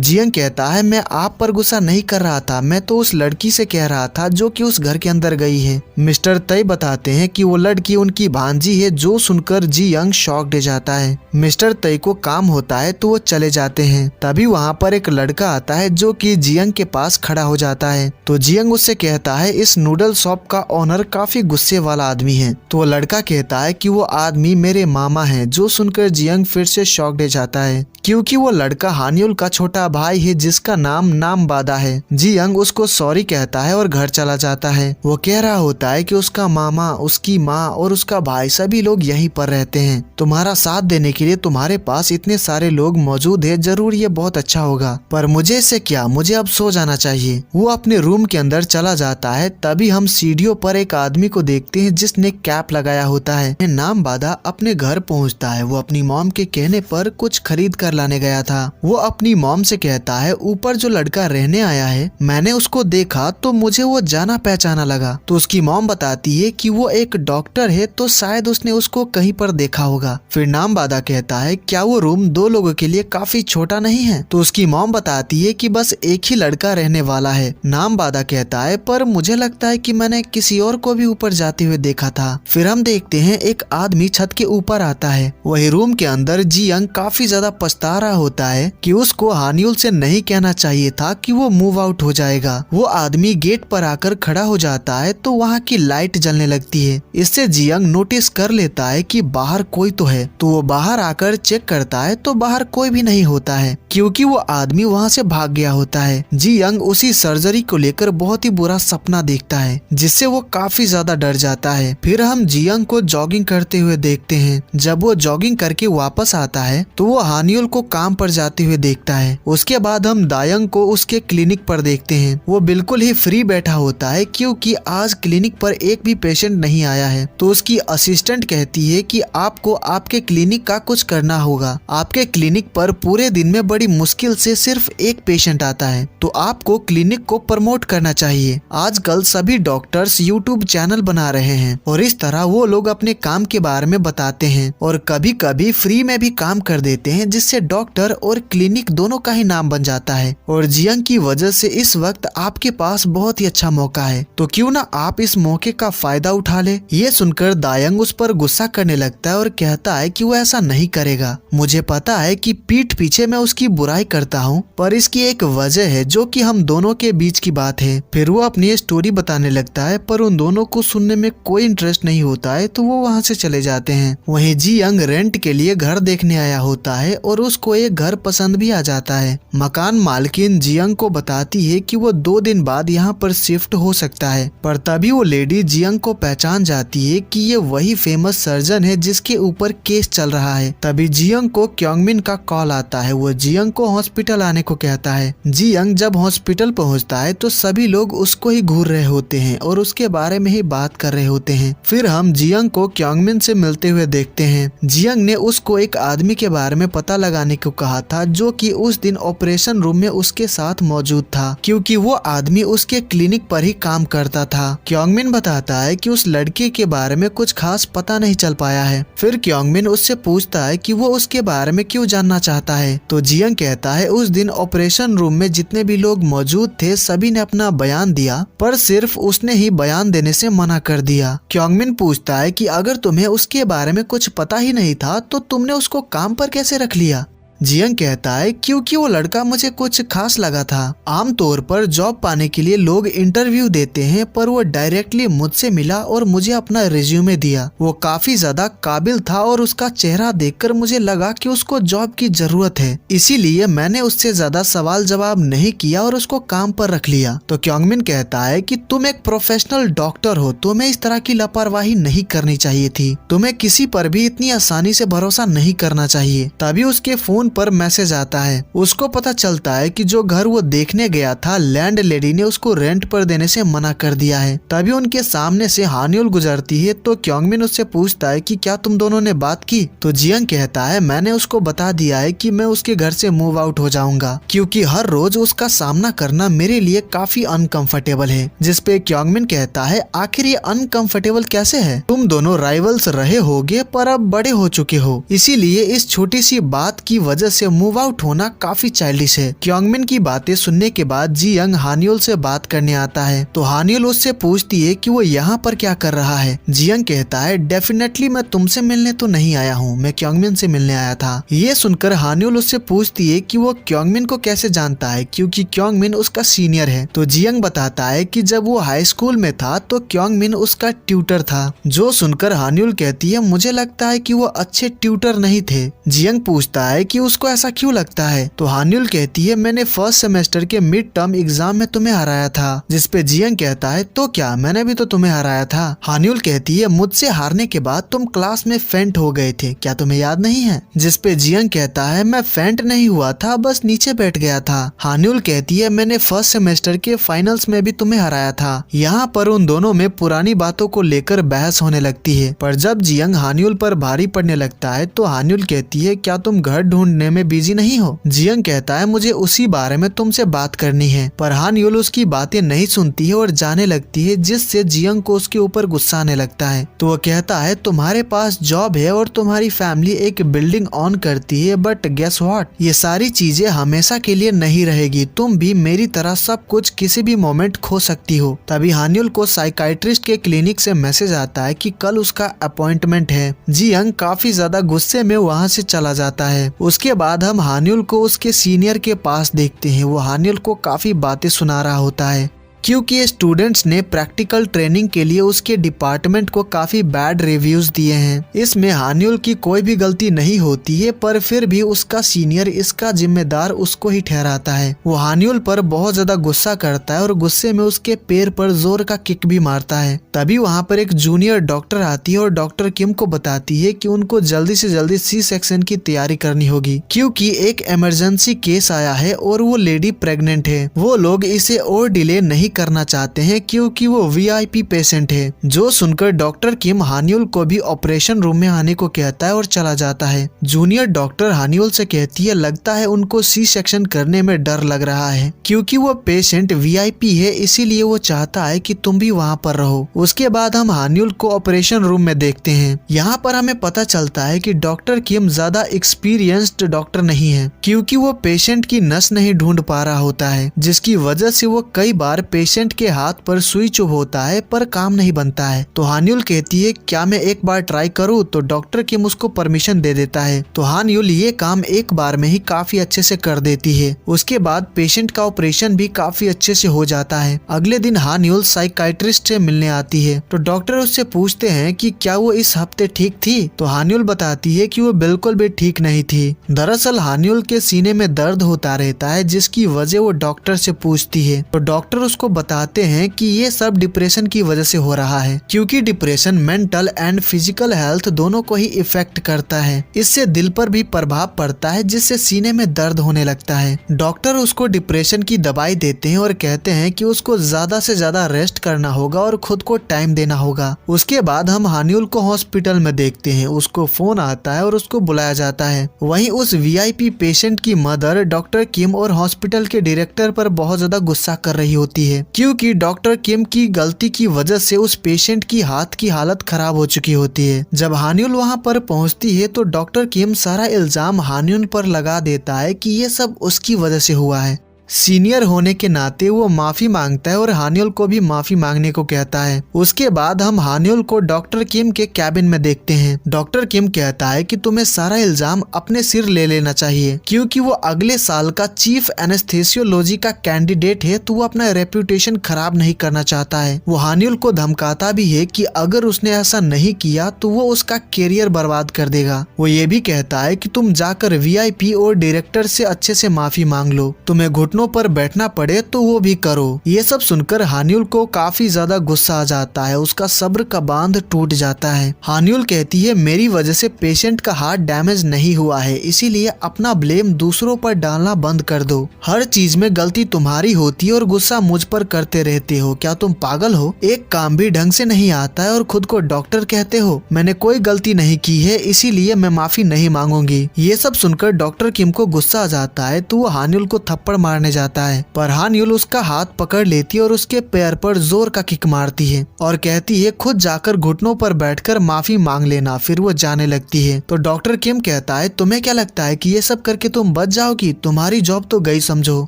जियंग कहता है मैं आप पर गुस्सा नहीं कर रहा था, मैं तो उस लड़की से कह रहा था जो कि उस घर के अंदर गई है। मिस्टर तय बताते हैं कि वो लड़की उनकी भांजी है, जो सुनकर जियंग शॉक्ड हो जाता है। मिस्टर तय को काम होता है तो वो चले जाते हैं। तभी वहाँ पर एक लड़का आता है जो कि जियंग के पास खड़ा हो जाता है। तो जियंग उससे कहता है इस नूडल शॉप का ओनर काफी गुस्से वाला आदमी है। तो वो लड़का कहता है कि वो आदमी मेरे मामा है, जो सुनकर जियंग फिर से शॉक्ड हो जाता है, क्योंकि वो लड़का हान्यूल का छोटा भाई है जिसका नाम बादा है। जियंग उसको सॉरी कहता है और घर चला जाता है। वो कह रहा होता है कि उसका मामा, उसकी माँ और उसका भाई सभी लोग यहीं पर रहते हैं। तुम्हारा साथ देने के लिए तुम्हारे पास इतने सारे लोग मौजूद है, जरूर ये बहुत अच्छा होगा, पर मुझे इससे क्या, मुझे अब सो जाना चाहिए। वो अपने रूम के अंदर चला जाता है। तभी हम सीढ़ियों पर एक आदमी को देखते हैं जिसने कैप लगाया होता है। नाम बादा अपने घर पहुँचता है। वो अपनी मॉम के कहने पर कुछ खरीद कर लाने गया था। वो अपनी मॉम से कहता है ऊपर जो लड़का रहने आया है, मैंने उसको देखा तो मुझे वो जाना पहचाना लगा। तो उसकी मॉम बताती है कि वो एक डॉक्टर है, तो शायद उसने उसको कहीं पर देखा होगा। फिर नाम बादा कहता है क्या वो रूम 2 लोगों के लिए काफी छोटा नहीं है? तो उसकी मॉम बताती है कि बस एक ही लड़का रहने वाला है। नाम बादा कहता है पर मुझे लगता है कि मैंने किसी और को भी ऊपर जाते हुए देखा था। फिर हम देखते हैं एक आदमी छत के ऊपर आता है। वही रूम के अंदर जियंग काफी ज्यादा पछता रहा होता है कि उसको हान्यूल से नहीं कहना चाहिए था कि वो मूव आउट हो जाएगा। वो आदमी गेट पर आकर खड़ा हो जाता है तो वहाँ की लाइट जलने लगती है। इससे जियंग नोटिस कर लेता है कि बाहर कोई तो है। तो वो बाहर आकर चेक करता है तो बाहर कोई भी नहीं होता है, क्योंकि वो आदमी वहाँ से भाग गया होता है। जियंग उसी सर्जरी को लेकर बहुत ही बुरा सपना देखता है, जिससे वो काफी ज्यादा डर जाता है। फिर हम जियंग को जॉगिंग करते हुए देखते हैं। जब वो जॉगिंग करके वापस आता है तो वो हान्यूल को काम पर जाते हुए देखता है। उसके बाद हम दायंग को उसके क्लिनिक पर देखते हैं। वो बिल्कुल ही फ्री बैठा होता है क्योंकि आज क्लिनिक पर एक भी पेशेंट नहीं आया है। तो उसकी असिस्टेंट कहती है कि आपको आपके क्लिनिक का कुछ करना होगा। आपके क्लिनिक पर पूरे दिन में बड़ी मुश्किल से सिर्फ एक पेशेंट आता है, तो आपको क्लिनिक को प्रमोट करना चाहिए। आजकल सभी डॉक्टर्स यूट्यूब चैनल बना रहे हैं और इस तरह वो लोग अपने काम के बारे में बताते हैं और कभी कभी फ्री में भी काम कर देते हैं, जिससे डॉक्टर और क्लिनिक दोनों का ही नाम बन जाता है। और जियंग की वजह से इस वक्त आपके पास बहुत ही अच्छा मौका है, तो क्यों ना आप इस मौके का फायदा उठा ले। ये सुनकर दायंग उस पर गुस्सा करने लगता है और कहता है कि वो ऐसा नहीं करेगा। मुझे पता है कि पीठ पीछे मैं उसकी बुराई करता हूँ, पर इसकी एक वजह है जो कि हम दोनों के बीच की बात है। फिर वो अपनी स्टोरी बताने लगता है, पर उन दोनों को सुनने में कोई इंटरेस्ट नहीं होता है, तो वो वहाँ से चले जाते हैं। वहीं जियंग रेंट के लिए घर देखने आया होता है और उसको एक घर पसंद भी आ जाता है। मकान मालकिन जियंग को बताती है कि वो 2 दिन बाद यहाँ पर शिफ्ट हो सकता है, पर तभी वो लेडी जियंग को पहचान जाती है कि ये वही फेमस सर्जन है जिसके ऊपर केस चल रहा है। तभी जियंग को क्योंगमिन का कॉल आता है। वो जियंग को हॉस्पिटल आने को कहता है। जियंग जब हॉस्पिटल पहुँचता है तो सभी लोग उसको ही घूर रहे होते हैं और उसके बारे में ही बात कर रहे होते हैं। फिर हम जियंग को क्योंगमिन से मिलते हुए देखते हैं। जियंग ने उसको एक आदमी के बारे में पता लगाने को कहा था जो कि उस दिन ऑपरेशन रूम में उसके साथ मौजूद था, क्योंकि वो आदमी उसके क्लिनिक पर ही काम करता था। क्योंगमिन बताता है कि उस लड़के के बारे में कुछ खास पता नहीं चल पाया है। फिर क्योंगमिन उससे पूछता है कि वो उसके बारे में क्यों जानना चाहता है। तो जियंग कहता है उस दिन ऑपरेशन रूम में जितने भी लोग मौजूद थे सभी ने अपना बयान दिया, पर सिर्फ उसने ही बयान देने से मना कर दिया। क्योंगमिन पूछता है कि अगर तुम्हें उसके बारे में कुछ पता ही नहीं था तो तुमने उसको काम पर कैसे रख लिया। जियंग कहता है क्योंकि वो लड़का मुझे कुछ खास लगा था। आमतौर पर जॉब पाने के लिए लोग इंटरव्यू देते हैं, पर वो डायरेक्टली मुझसे मिला और मुझे अपना रिज्यूमे दिया। वो काफी ज्यादा काबिल था और उसका चेहरा देखकर मुझे लगा कि उसको जॉब की जरूरत है, इसीलिए मैंने उससे ज्यादा सवाल जवाब नहीं किया और उसको काम पर रख लिया। तो क्योंगमिन कहता है कि तुम एक प्रोफेशनल डॉक्टर हो, तुम्हें इस तरह की लापरवाही नहीं करनी चाहिए थी। तुम्हें किसी पर भी इतनी आसानी से भरोसा नहीं करना चाहिए। तभी उसके फोन पर मैसेज आता है। उसको पता चलता है कि जो घर वो देखने गया था लैंड लेडी ने उसको रेंट पर देने से मना कर दिया है। तभी उनके सामने से हान्युल गुजरती है। तो क्योंगमिन उससे पूछता है कि क्या तुम दोनों ने बात की। तो जियंग कहता है मैंने उसको बता दिया है कि मैं उसके घर से मूव आउट हो जाऊंगा, क्योंकि हर रोज उसका सामना करना मेरे लिए काफी अनकंफर्टेबल है। जिसपे क्योंगमिन कहता है आखिर ये अनकंफर्टेबल कैसे है, तुम दोनों राइवल्स रहे होगे पर अब बड़े हो चुके हो, इसीलिए इस छोटी सी बात की वजह से मूव आउट होना काफी चाइल्डिश है। क्योंगमिन की बातें सुनने के बाद जियंग हान्युल से बात करने आता है। तो हान्युल उससे पूछती है कि वो यहाँ पर क्या कर रहा है। जियंग कहता है डेफिनेटली मैं तुमसे मिलने तो नहीं आया हूँ, मैं क्योंगमिन से मिलने आया था। ये सुनकर हान्युल उससे पूछती है कि वो क्योंगमिन को कैसे जानता है, क्योंकि क्योंगमिन उसका सीनियर है। तो जियंग बताता है कि जब वो हाई स्कूल में था तो क्योंगमिन उसका ट्यूटर था। जो सुनकर हान्युल कहती है मुझे लगता है कि वो अच्छे ट्यूटर नहीं थे। जियंग पूछता है कि उसको ऐसा क्यों लगता है। तो हान्युल कहती है मैंने फर्स्ट सेमेस्टर के मिड टर्म एग्जाम में तुम्हें हराया था। जिसपे जियंग कहता है तो क्या, मैंने भी तो तुम्हें हराया था। हान्युल कहती है मुझसे हारने के बाद तुम क्लास में फेंट हो गए थे, क्या तुम्हें याद नहीं है। जिसपे जियंग कहता है मैं फेंट नहीं हुआ था, बस नीचे बैठ गया था। हान्युल कहती है मैंने फर्स्ट सेमेस्टर के फाइनल्स में भी तुम्हें हराया था। यहाँ पर उन दोनों में पुरानी बातों को लेकर बहस होने लगती है। पर जब जियंग हान्युल पर भारी पड़ने लगता है तो हान्युल कहती है क्या तुम घर ढूंढने में बिजी नहीं हो। जियंग कहता है मुझे उसी बारे में तुमसे बात करनी है। पर हान्युल उसकी बातें नहीं सुनती है और जाने लगती है, जिससे जियंग को उसके ऊपर गुस्सा आने लगता है। तो वो कहता है तुम्हारे पास जॉब है और तुम्हारी फैमिली एक बिल्डिंग ऑन करती है, बट गेस व्हाट, ये सारी चीजें हमेशा के लिए नहीं रहेगी। तुम भी मेरी तरह सब कुछ किसी भी मोमेंट खो सकती हो। तभी हान्युल को साइकाइट्रिस्ट के क्लिनिक से मैसेज आता है कि कल उसका अपॉइंटमेंट है। जियंग काफी ज्यादा गुस्से में वहाँ से चला जाता है। उसके बाद हम हान्युल को उसके सीनियर के पास देखते हैं। वो हान्युल को काफी बातें सुना रहा होता है। क्योंकि स्टूडेंट्स ने प्रैक्टिकल ट्रेनिंग के लिए उसके डिपार्टमेंट को काफी बैड रिव्यूज दिए हैं। इसमें हान्युल की कोई भी गलती नहीं होती है, पर फिर भी उसका सीनियर इसका जिम्मेदार उसको ही ठहराता है। वो हान्युल पर बहुत ज्यादा गुस्सा करता है और गुस्से में उसके पैर पर जोर का किक भी मारता है। तभी वहाँ पर एक जूनियर डॉक्टर आती है और डॉक्टर किम को बताती है कि उनको जल्दी से जल्दी सी सेक्शन की तैयारी करनी होगी, क्योंकि एक इमरजेंसी केस आया है और वो लेडी प्रेग्नेंट है। वो लोग इसे और डिले नहीं करना चाहते हैं क्योंकि वो वीआईपी पेशेंट है। जो सुनकर डॉक्टर किम हान्युल को भी ऑपरेशन रूम में आने को कहता है और चला जाता है। जूनियर डॉक्टर हान्युल से कहती है लगता है उनको सी सेक्शन करने में डर लग रहा है, क्योंकि वो पेशेंट वीआईपी है, इसीलिए वो चाहता है कि तुम भी वहाँ पर रहो। उसके बाद हम हान्युल को ऑपरेशन रूम में देखते हैं। यहाँ पर हमें पता चलता है कि डॉक्टर किम ज्यादा एक्सपीरियंस्ड डॉक्टर नहीं है, क्योंकि वो पेशेंट की नस नहीं ढूंढ पा रहा होता है, जिसकी वजह से वो कई बार पेशेंट के हाथ पर सुई चुभ होता है पर काम नहीं बनता है। तो हान्युल कहती है क्या मैं एक बार ट्राई करूँ, तो डॉक्टर किम उसको परमिशन दे देता है। तो हान्युल ये काम एक बार में ही काफी अच्छे से कर देती है। उसके बाद पेशेंट का ऑपरेशन भी काफी अच्छे से हो जाता है। अगले दिन हान्युल साइकाइट्रिस्ट से मिलने आती है, तो डॉक्टर उससे पूछते हैं कि क्या वो इस हफ्ते ठीक थी। तो हान्युल बताती है कि वो बिल्कुल भी ठीक नहीं थी। दरअसल हान्युल के सीने में दर्द होता रहता है, जिसकी वजह वो डॉक्टर से पूछती है। तो डॉक्टर उसको बताते हैं कि ये सब डिप्रेशन की वजह से हो रहा है, क्योंकि depression mental and physical health दोनों को ही इफेक्ट करता है। इससे दिल पर भी प्रभाव पड़ता है, जिससे सीने में दर्द होने लगता है। डॉक्टर उसको डिप्रेशन की दवाई देते हैं और कहते हैं कि उसको ज्यादा से ज्यादा रेस्ट करना होगा और खुद को टाइम देना होगा। उसके बाद हम हान्युल को हॉस्पिटल में देखते हैं। उसको फोन आता है और उसको बुलाया जाता है। वहीं उस वीआईपी पेशेंट की मदर डॉक्टर किम और हॉस्पिटल के डायरेक्टर पर बहुत ज्यादा गुस्सा कर रही होती है, क्योंकि डॉक्टर किम की गलती की वजह से उस पेशेंट की हाथ की हालत खराब हो चुकी होती है। जब हान्युल वहां पर पहुंचती है तो डॉक्टर किम सारा इल्जाम हान्युल पर लगा देता है कि ये सब उसकी वजह से हुआ है। सीनियर होने के नाते वो माफी मांगता है और हान्युल को भी माफी मांगने को कहता है। उसके बाद हम हान्युल को डॉक्टर किम के कैबिन में देखते हैं। डॉक्टर किम कहता है कि तुम्हें सारा इल्जाम अपने सिर ले लेना चाहिए, क्योंकि वो अगले साल का चीफ एनेस्थेसियोलॉजी का कैंडिडेट है, तो वो अपना रेप्यूटेशन खराब नहीं करना चाहता है। वो हान्युल को धमकाता भी है कि अगर उसने ऐसा नहीं किया तो वो उसका कैरियर बर्बाद कर देगा। वो ये भी कहता है कि तुम जाकर वीआईपी और डायरेक्टर से अच्छे से माफी मांग लो, तुम्हें घुटनों पर बैठना पड़े तो वो भी करो। ये सब सुनकर हान्युल को काफी ज्यादा गुस्सा आ जाता है। उसका सब्र का बांध टूट जाता है। हान्युल कहती है मेरी वजह से पेशेंट का हार्ट डैमेज नहीं हुआ है, इसीलिए अपना ब्लेम दूसरों पर डालना बंद कर दो। हर चीज में गलती तुम्हारी होती है और गुस्सा मुझ पर करते रहते हो। क्या तुम पागल हो? एक काम भी ढंग से नहीं आता है और खुद को डॉक्टर कहते हो। मैंने कोई गलती नहीं की है, इसीलिए मैं माफी नहीं मांगूंगी। ये सब सुनकर डॉक्टर किम को गुस्सा आ जाता है, तो वो हान्युल को थप्पड़ मारने जाता है, पर हान्युल उसका हाथ पकड़ लेती है और उसके पैर पर जोर का किक मारती है और कहती है खुद जाकर घुटनों पर बैठकर माफी मांग लेना। फिर वो जाने लगती है। तो डॉक्टर किम कहता है तुम्हें क्या लगता है कि ये सब करके तुम बच जाओगी? तुम्हारी जॉब तो गई समझो।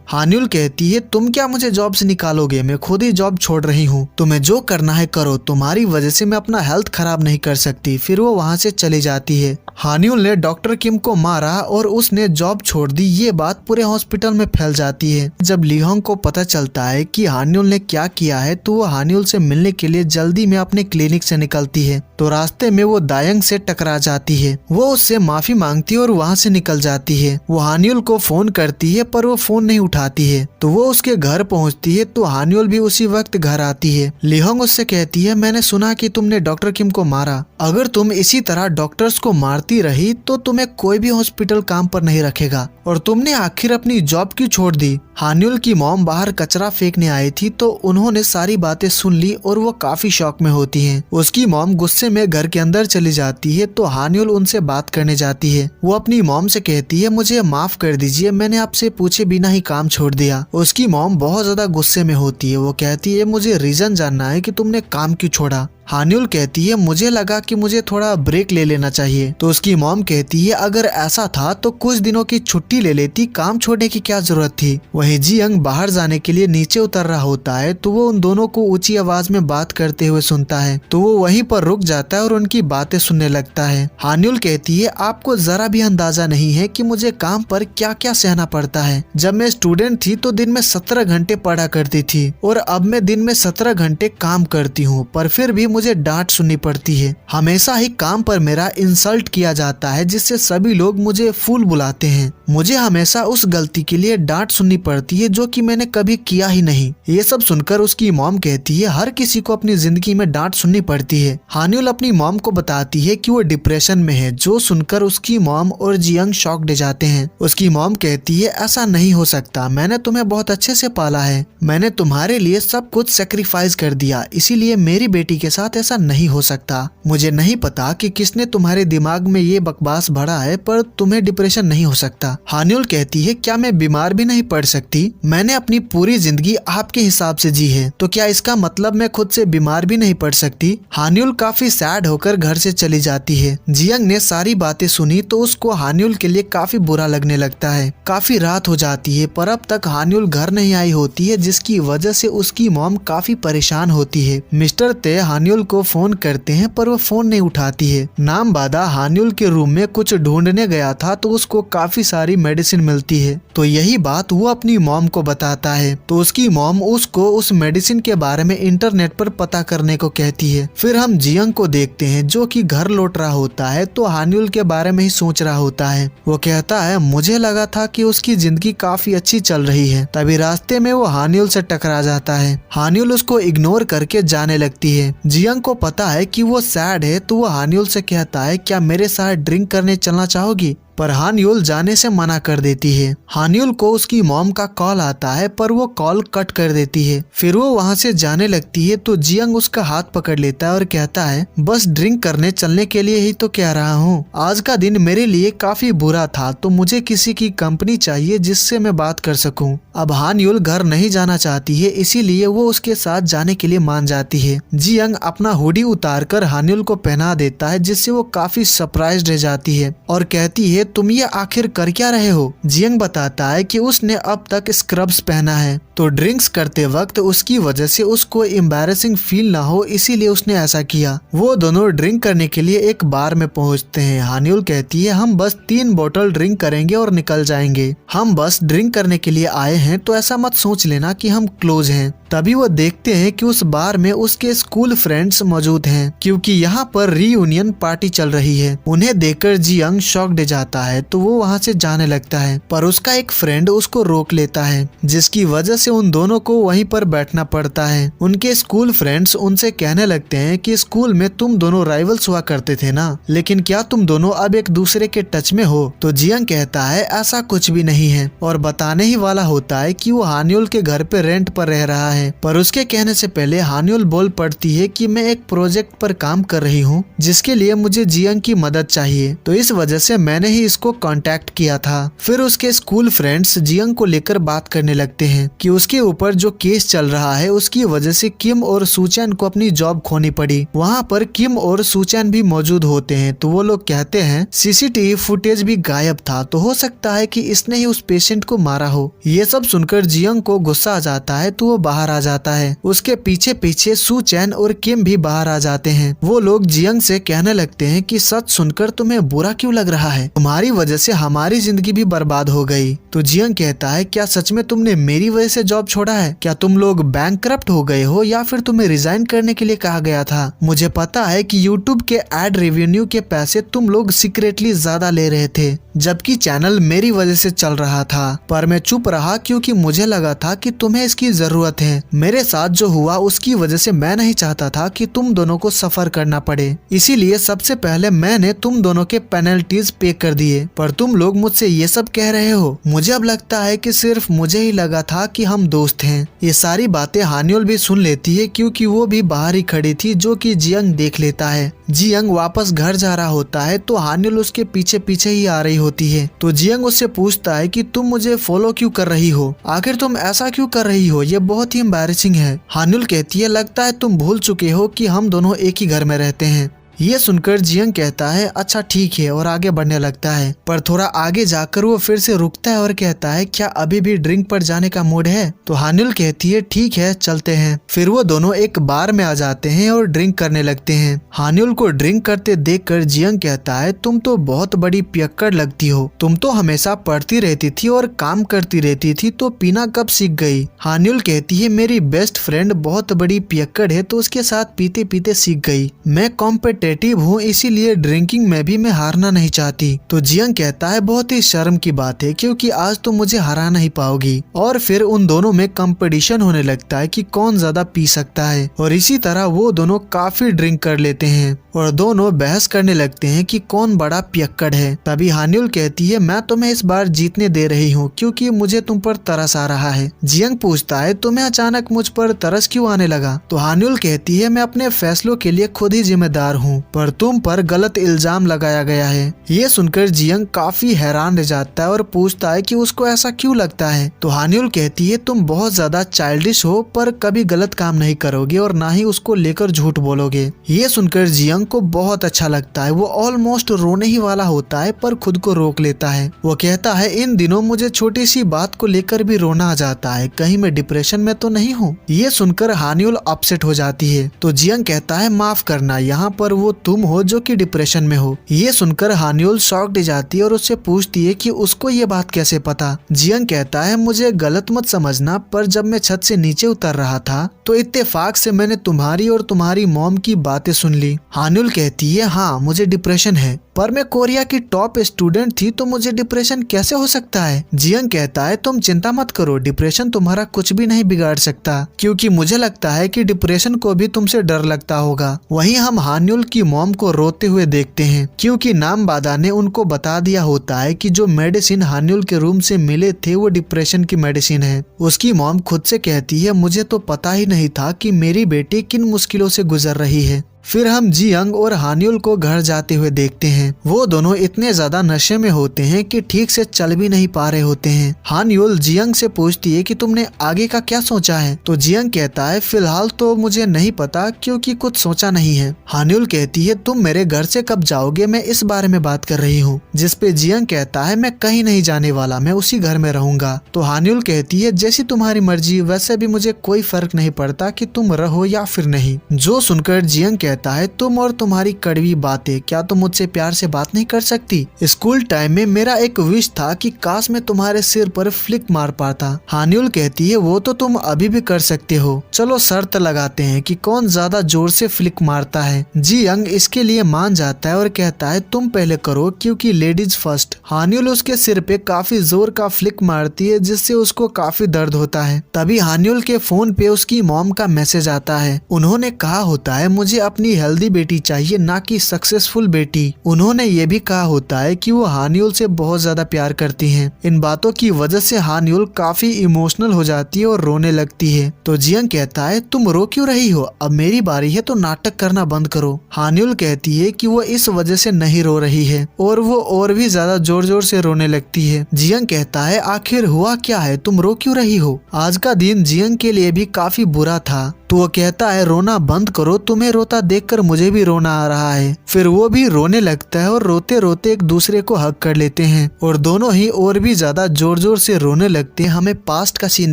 हान्युल कहती है तुम क्या मुझे जॉब से निकालोगे? मैं खुद ही जॉब छोड़ रही हूँ, तुम्हें जो करना है करो, तुम्हारी वजह से मैं अपना हेल्थ खराब नहीं कर सकती। फिर वो वहाँ से चली जाती है। हान्युल ने डॉक्टर किम को मारा और उसने जॉब छोड़ दी, ये बात पूरे हॉस्पिटल में फैल जाती है। जब लीहोंग को पता चलता है कि हान्युल ने क्या किया है, तो वो हान्युल से मिलने के लिए जल्दी में अपने क्लिनिक से निकलती है। तो रास्ते में वो दायंग से टकरा जाती है। वो उससे माफी मांगती है और वहाँ से निकल जाती है। वो हान्युल को फोन करती है, पर वो फोन नहीं उठाती है। तो वो उसके घर पहुँचती है, तो हान्युल भी उसी वक्त घर आती है। लीहोंग उससे कहती है मैंने सुना कि तुमने डॉक्टर किम को मारा। अगर तुम इसी तरह डॉक्टर्स को मारती रही तो तुम्हें कोई भी हॉस्पिटल काम पर नहीं रखेगा, और तुमने आखिर अपनी जॉब क्यों छोड़ दी? हान्युल की मॉम बाहर कचरा फेंकने आई थी, तो उन्होंने सारी बातें सुन ली और वो काफी शॉक में होती हैं। उसकी मॉम गुस्से में घर के अंदर चली जाती है, तो हान्युल उनसे बात करने जाती है। वो अपनी मॉम से कहती है मुझे माफ कर दीजिए, मैंने आपसे पूछे बिना ही काम छोड़ दिया। उसकी मॉम बहुत ज्यादा गुस्से में होती है। वो कहती है मुझे रीजन जानना है कि तुमने काम क्यों छोड़ा। हान्युल कहती है मुझे लगा कि मुझे थोड़ा ब्रेक ले लेना चाहिए। तो उसकी मॉम कहती है अगर ऐसा था तो कुछ दिनों की छुट्टी ले लेती, काम छोड़ने की क्या जरूरत थी। वहीं जियंग बाहर जाने के लिए नीचे उतर रहा होता है तो वो उन दोनों को ऊंची आवाज में बात करते हुए सुनता है, तो वो वहीं पर रुक जाता है और उनकी बातें सुनने लगता है। हान्युल कहती है आपको जरा भी अंदाजा नहीं है कि मुझे काम पर क्या क्या सहना पड़ता है। जब मैं स्टूडेंट थी तो दिन में 17 घंटे पढ़ा करती थी और अब मैं दिन में 17 घंटे काम करती हूँ, पर फिर भी मुझे डांट सुननी पड़ती है। हमेशा ही काम पर मेरा इंसल्ट किया जाता है जिससे सभी लोग मुझे फूल बुलाते हैं। मुझे हमेशा उस गलती के लिए डांट सुननी पड़ती है जो कि मैंने कभी किया ही नहीं। ये सब सुनकर उसकी मॉम कहती है हर किसी को अपनी जिंदगी में डांट सुननी पड़ती है। हान्युल अपनी मॉम को बताती है कि वो डिप्रेशन में है, जो सुनकर उसकी मॉम और जियंग शॉक्ड हो जाते हैं। उसकी मॉम कहती है ऐसा नहीं हो सकता, मैंने तुम्हें बहुत अच्छे से पाला है, मैंने तुम्हारे लिए सब कुछ सेक्रीफाइस कर दिया, इसीलिए मेरी बेटी के साथ ऐसा नहीं हो सकता। मुझे नहीं पता कि किसने तुम्हारे दिमाग में ये बकवास भरा है, पर तुम्हें डिप्रेशन नहीं हो सकता। हान्युल कहती है क्या मैं बीमार भी नहीं पड़ सकती? मैंने अपनी पूरी जिंदगी आपके हिसाब से जी है, तो क्या इसका मतलब मैं खुद से बीमार भी नहीं पड़ सकती? हान्युल काफी सैड होकर घर से चली जाती है। जियंग ने सारी बातें सुनी तो उसको हान्युल के लिए काफी बुरा लगने लगता है। काफी रात हो जाती है पर अब तक हान्युल घर नहीं आई होती है, जिसकी वजह से उसकी मॉम काफी परेशान होती है। मिस्टर ते हान्युल को फोन करते हैं पर वो फोन नहीं उठाती है। नाम बादा हान्युल के रूम में कुछ ढूंढने गया था तो उसको काफी सारी मेडिसिन मिलती है, तो यही बात वो अपनी मॉम को बताता है। तो उसकी मॉम उसको उस मेडिसिन के बारे में इंटरनेट पर पता करने को कहती है। फिर हम जियंग को देखते हैं जो कि घर लौट रहा होता है तो हान्युल के बारे में ही सोच रहा होता है। वो कहता है मुझे लगा था कि उसकी जिंदगी काफी अच्छी चल रही है, तभी रास्ते में वो हान्युल से टकरा जाता है। हान्युल उसको इग्नोर करके जाने लगती है। जियंग को पता है कि वो सैड है तो वो हान्युल से कहता है क्या मेरे साथ ड्रिंक करने चलना चाहोगी, पर हान्युल जाने से मना कर देती है। हान्युल को उसकी मॉम का कॉल आता है पर वो कॉल कट कर देती है। फिर वो वहाँ से जाने लगती है तो जियंग उसका हाथ पकड़ लेता है और कहता है बस ड्रिंक करने चलने के लिए ही तो कह रहा हूँ, आज का दिन मेरे लिए काफी बुरा था तो मुझे किसी की कंपनी चाहिए जिससे मैं बात कर सकूँ। अब हान्युल घर नहीं जाना चाहती है, इसीलिए वो उसके साथ जाने के लिए मान जाती है। जियंग अपना हुडी उतार कर हान्युल को पहना देता है जिससे वो काफी सरप्राइज्ड रह जाती है और कहती है तुम ये आखिर कर क्या रहे हो? जियंग बताता है कि उसने अब तक स्क्रब्स पहना है तो ड्रिंक्स करते वक्त उसकी वजह से उसको एम्बैरेसिंग फील ना हो, इसीलिए उसने ऐसा किया। वो दोनों ड्रिंक करने के लिए एक बार में पहुंचते हैं। हान्युल कहती है हम बस 3 बोतल ड्रिंक करेंगे और निकल जाएंगे, हम बस ड्रिंक करने के लिए आए हैं तो ऐसा मत सोच लेना कि हम क्लोज हैं। तभी वो देखते हैं कि उस बार में उसके स्कूल फ्रेंड्स मौजूद हैं, क्योंकि यहाँ पर रीयूनियन पार्टी चल रही है। उन्हें देखकर जियंग शॉक्ड जाता है तो वो वहाँ से जाने लगता है, पर उसका एक फ्रेंड उसको रोक लेता है, जिसकी वजह से उन दोनों को वहीं पर बैठना पड़ता है। उनके स्कूल फ्रेंड्स उनसे कहने लगते हैं कि स्कूल में तुम दोनों राइवल्स हुआ करते थे ना, लेकिन क्या तुम दोनों अब एक दूसरे के टच में हो? तो जियंग कहता है ऐसा कुछ भी नहीं है और बताने ही वाला होता है कि वो हान्युल के घर पे रेंट पर रह रहा है। पर उसके कहने से पहले हान्युल बोल पड़ती है कि मैं एक प्रोजेक्ट पर काम कर रही हूँ जिसके लिए मुझे जियंग की मदद चाहिए, तो इस वजह से मैंने ही इसको कांटेक्ट किया था। फिर उसके स्कूल फ्रेंड्स जियंग को लेकर बात करने लगते हैं कि उसके ऊपर जो केस चल रहा है उसकी वजह से किम और सूचैन को अपनी जॉब खोनी पड़ी। वहाँ पर किम और सूचैन भी मौजूद होते हैं तो वो लोग कहते हैं सीसीटीवी फुटेज भी गायब था, तो हो सकता है कि इसने ही उस पेशेंट को मारा हो। ये सब सुनकर जियंग को गुस्सा आ जाता है तो वो बाहर आ जाता है। उसके पीछे पीछे सूचैन और किम भी बाहर आ जाते हैं। वो लोग जियंग से कहने लगते हैं कि सच सुनकर तुम्हें बुरा क्यों लग रहा है, तुम्हारी वजह से हमारी जिंदगी भी बर्बाद हो गई। तो जियंग कहता है क्या सच में तुमने मेरी वजह से जॉब छोड़ा है? क्या तुम लोग बैंकक्रप्ट हो गए हो या फिर तुम्हें रिजाइन करने के लिए कहा गया था? मुझे पता है कि यूट्यूब के एड रेवेन्यू के पैसे तुम लोग सीक्रेटली ज्यादा ले रहे थे, जबकि चैनल मेरी वजह से चल रहा था, पर मैं चुप रहा क्योंकि मुझे लगा था कि तुम्हें इसकी जरूरत है। मेरे साथ जो हुआ उसकी वजह से मैं नहीं चाहता था कि तुम दोनों को सफर करना पड़े, इसीलिए सबसे पहले मैंने तुम दोनों के पेनल्टीज पे कर दिए, पर तुम लोग मुझसे ये सब कह रहे हो। मुझे अब लगता है कि सिर्फ मुझे ही लगा था कि हम दोस्त हैं। ये सारी बातें हान्युल भी सुन लेती है क्योंकि वो भी बाहर ही खड़ी थी, जो कि जियंग देख लेता है। जियंग वापस घर जा रहा होता है तो हान्युल उसके पीछे पीछे ही आ रही होती है। तो जियंग उससे पूछता है कि तुम मुझे फॉलो क्यों कर रही हो, आखिर तुम ऐसा क्यों कर रही हो, ये बहुत ही एम्बैरेसिंग है। हान्युल कहती है लगता है तुम भूल चुके हो कि हम दोनों एक ही घर में रहते हैं। ये सुनकर जियंग कहता है अच्छा ठीक है और आगे बढ़ने लगता है, पर थोड़ा आगे जाकर वो फिर से रुकता है और कहता है क्या अभी भी ड्रिंक पर जाने का मूड है। तो हान्युल कहती है ठीक है चलते हैं। फिर वो दोनों एक बार में आ जाते हैं और ड्रिंक करने लगते हैं। हान्युल को ड्रिंक करते देखकर जियंग कहता है तुम तो बहुत बड़ी पियक्कड़ लगती हो, तुम तो हमेशा पढ़ती रहती थी और काम करती रहती थी, तो पीना कब सीख गई। हान्युल कहती है मेरी बेस्ट फ्रेंड बहुत बड़ी पियक्कड़ है तो उसके साथ पीते पीते सीख गई। मैं कॉम्पिटिटिव हूँ इसीलिए ड्रिंकिंग में भी मैं हारना नहीं चाहती। तो जियंग कहता है बहुत ही शर्म की बात है क्योंकि आज तो मुझे हरा नहीं पाओगी। और फिर उन दोनों में कंपटीशन होने लगता है कि कौन ज्यादा पी सकता है, और इसी तरह वो दोनों काफी ड्रिंक कर लेते हैं और दोनों बहस करने लगते हैं कि कौन बड़ा पियक्कड़ है। तभी हान्युल कहती है मैं तुम्हें इस बार जीतने दे रही हूँ क्योंकि मुझे तुम पर तरस आ रहा है। जियंग पूछता है तुम्हें अचानक मुझ पर तरस क्यों आने लगा। तो हान्युल कहती है मैं अपने फैसलों के लिए खुद ही जिम्मेदार हूँ, पर तुम पर गलत इल्जाम लगाया गया है। ये सुनकर जियंग काफी हैरान रह जाता है और पूछता है कि उसको ऐसा क्यों लगता है। तो हान्युल कहती है तुम बहुत ज्यादा चाइल्डिश हो, पर कभी गलत काम नहीं करोगे और ना ही उसको लेकर झूठ बोलोगे। ये सुनकर जियंग को बहुत अच्छा लगता है। वो ऑलमोस्ट रोने ही वाला होता है पर खुद को रोक लेता है। वो कहता है इन दिनों मुझे छोटी सी बात को लेकर भी रोना आ जाता है, कहीं मैं डिप्रेशन में तो नहीं हूँ। ये सुनकर हान्युल अपसेट हो जाती है। तो जियंग कहता है माफ करना, यहाँ पर वो तुम हो जो कि डिप्रेशन में हो। ये सुनकर हान्युल शॉक्ड हो जाती है और उससे पूछती है कि उसको ये बात कैसे पता। जियंग कहता है मुझे गलत मत समझना, पर जब मैं छत से नीचे उतर रहा था तो इत्तेफाक से मैंने तुम्हारी और तुम्हारी मॉम की बातें सुन ली। हान्युल कहती है हाँ मुझे डिप्रेशन है, पर मैं कोरिया की टॉप स्टूडेंट थी तो मुझे डिप्रेशन कैसे हो सकता है। जियंग कहता है तुम चिंता मत करो, डिप्रेशन तुम्हारा कुछ भी नहीं बिगाड़ सकता, क्योंकि मुझे लगता है कि डिप्रेशन को भी तुमसे डर लगता होगा। वहीं हम हान्युल की मॉम को रोते हुए देखते हैं क्योंकि नामबादा ने उनको बता दिया होता है कि जो मेडिसिन हान्युल के रूम से मिले थे वो डिप्रेशन की मेडिसिन है। उसकी मॉम खुद से कहती है मुझे तो पता ही नहीं था कि मेरी बेटी किन मुश्किलों से गुजर रही है। फिर हम जियंग और हान्युल को घर जाते हुए देखते हैं। वो दोनों इतने ज्यादा नशे में होते हैं कि ठीक से चल भी नहीं पा रहे होते हैं। हान्युल जियंग से पूछती है कि तुमने आगे का क्या सोचा है। तो जियंग कहता है फिलहाल तो मुझे नहीं पता क्योंकि कुछ सोचा नहीं है। हान्युल कहती है तुम मेरे घर से कब जाओगे, मैं इस बारे में बात कर रही हूँ। जिस पे जियंग कहता है मैं कहीं नहीं जाने वाला, मैं उसी घर में रहूंगा। तो हान्युल कहती है जैसी तुम्हारी मर्जी, वैसे भी मुझे कोई फर्क नहीं पड़ता कि तुम रहो या फिर नहीं। जो सुनकर जियंग कहता है तुम और तुम्हारी कड़वी बातें, क्या तुम मुझसे प्यार से बात नहीं कर सकती। स्कूल टाइम में मेरा एक विश था कि काश मैं तुम्हारे सिर पर फ्लिक मार पाता। हान्युल कहती है वो तो तुम अभी भी कर सकते हो, चलो शर्त लगाते हैं कि कौन ज्यादा जोर से फ्लिक मारता है। जियंग इसके लिए मान जाता है और कहता है तुम पहले करो क्योंकि लेडीज फर्स्ट। हान्युल उसके सिर पे काफी जोर का फ्लिक मारती है जिससे उसको काफी दर्द होता है। तभी हान्युल के फोन पे उसकी मॉम का मैसेज आता है। उन्होंने कहा होता है मुझे अपनी हेल्दी बेटी चाहिए, ना कि सक्सेसफुल बेटी। उन्होंने ये भी कहा होता है कि वो हान्युल से बहुत ज्यादा प्यार करती हैं। इन बातों की वजह से हान्युल काफी इमोशनल हो जाती है और रोने लगती है। तो जियंग कहता है तुम रो क्यों रही हो, अब मेरी बारी है तो नाटक करना बंद करो। हान्युल कहती है कि वो इस वजह से नहीं रो रही है और वो और भी ज्यादा जोर जोर से रोने लगती है। जियंग कहता है आखिर हुआ क्या है, तुम रो क्यों रही हो। आज का दिन जियंग के लिए भी काफी बुरा था। तो वो कहता है रोना बंद करो, तुम्हें रोता देखकर मुझे भी रोना आ रहा है। फिर वो भी रोने लगता है और रोते रोते एक दूसरे को हग कर लेते हैं और दोनों ही और भी ज्यादा जोर जोर से रोने लगते हैं। हमें पास्ट का सीन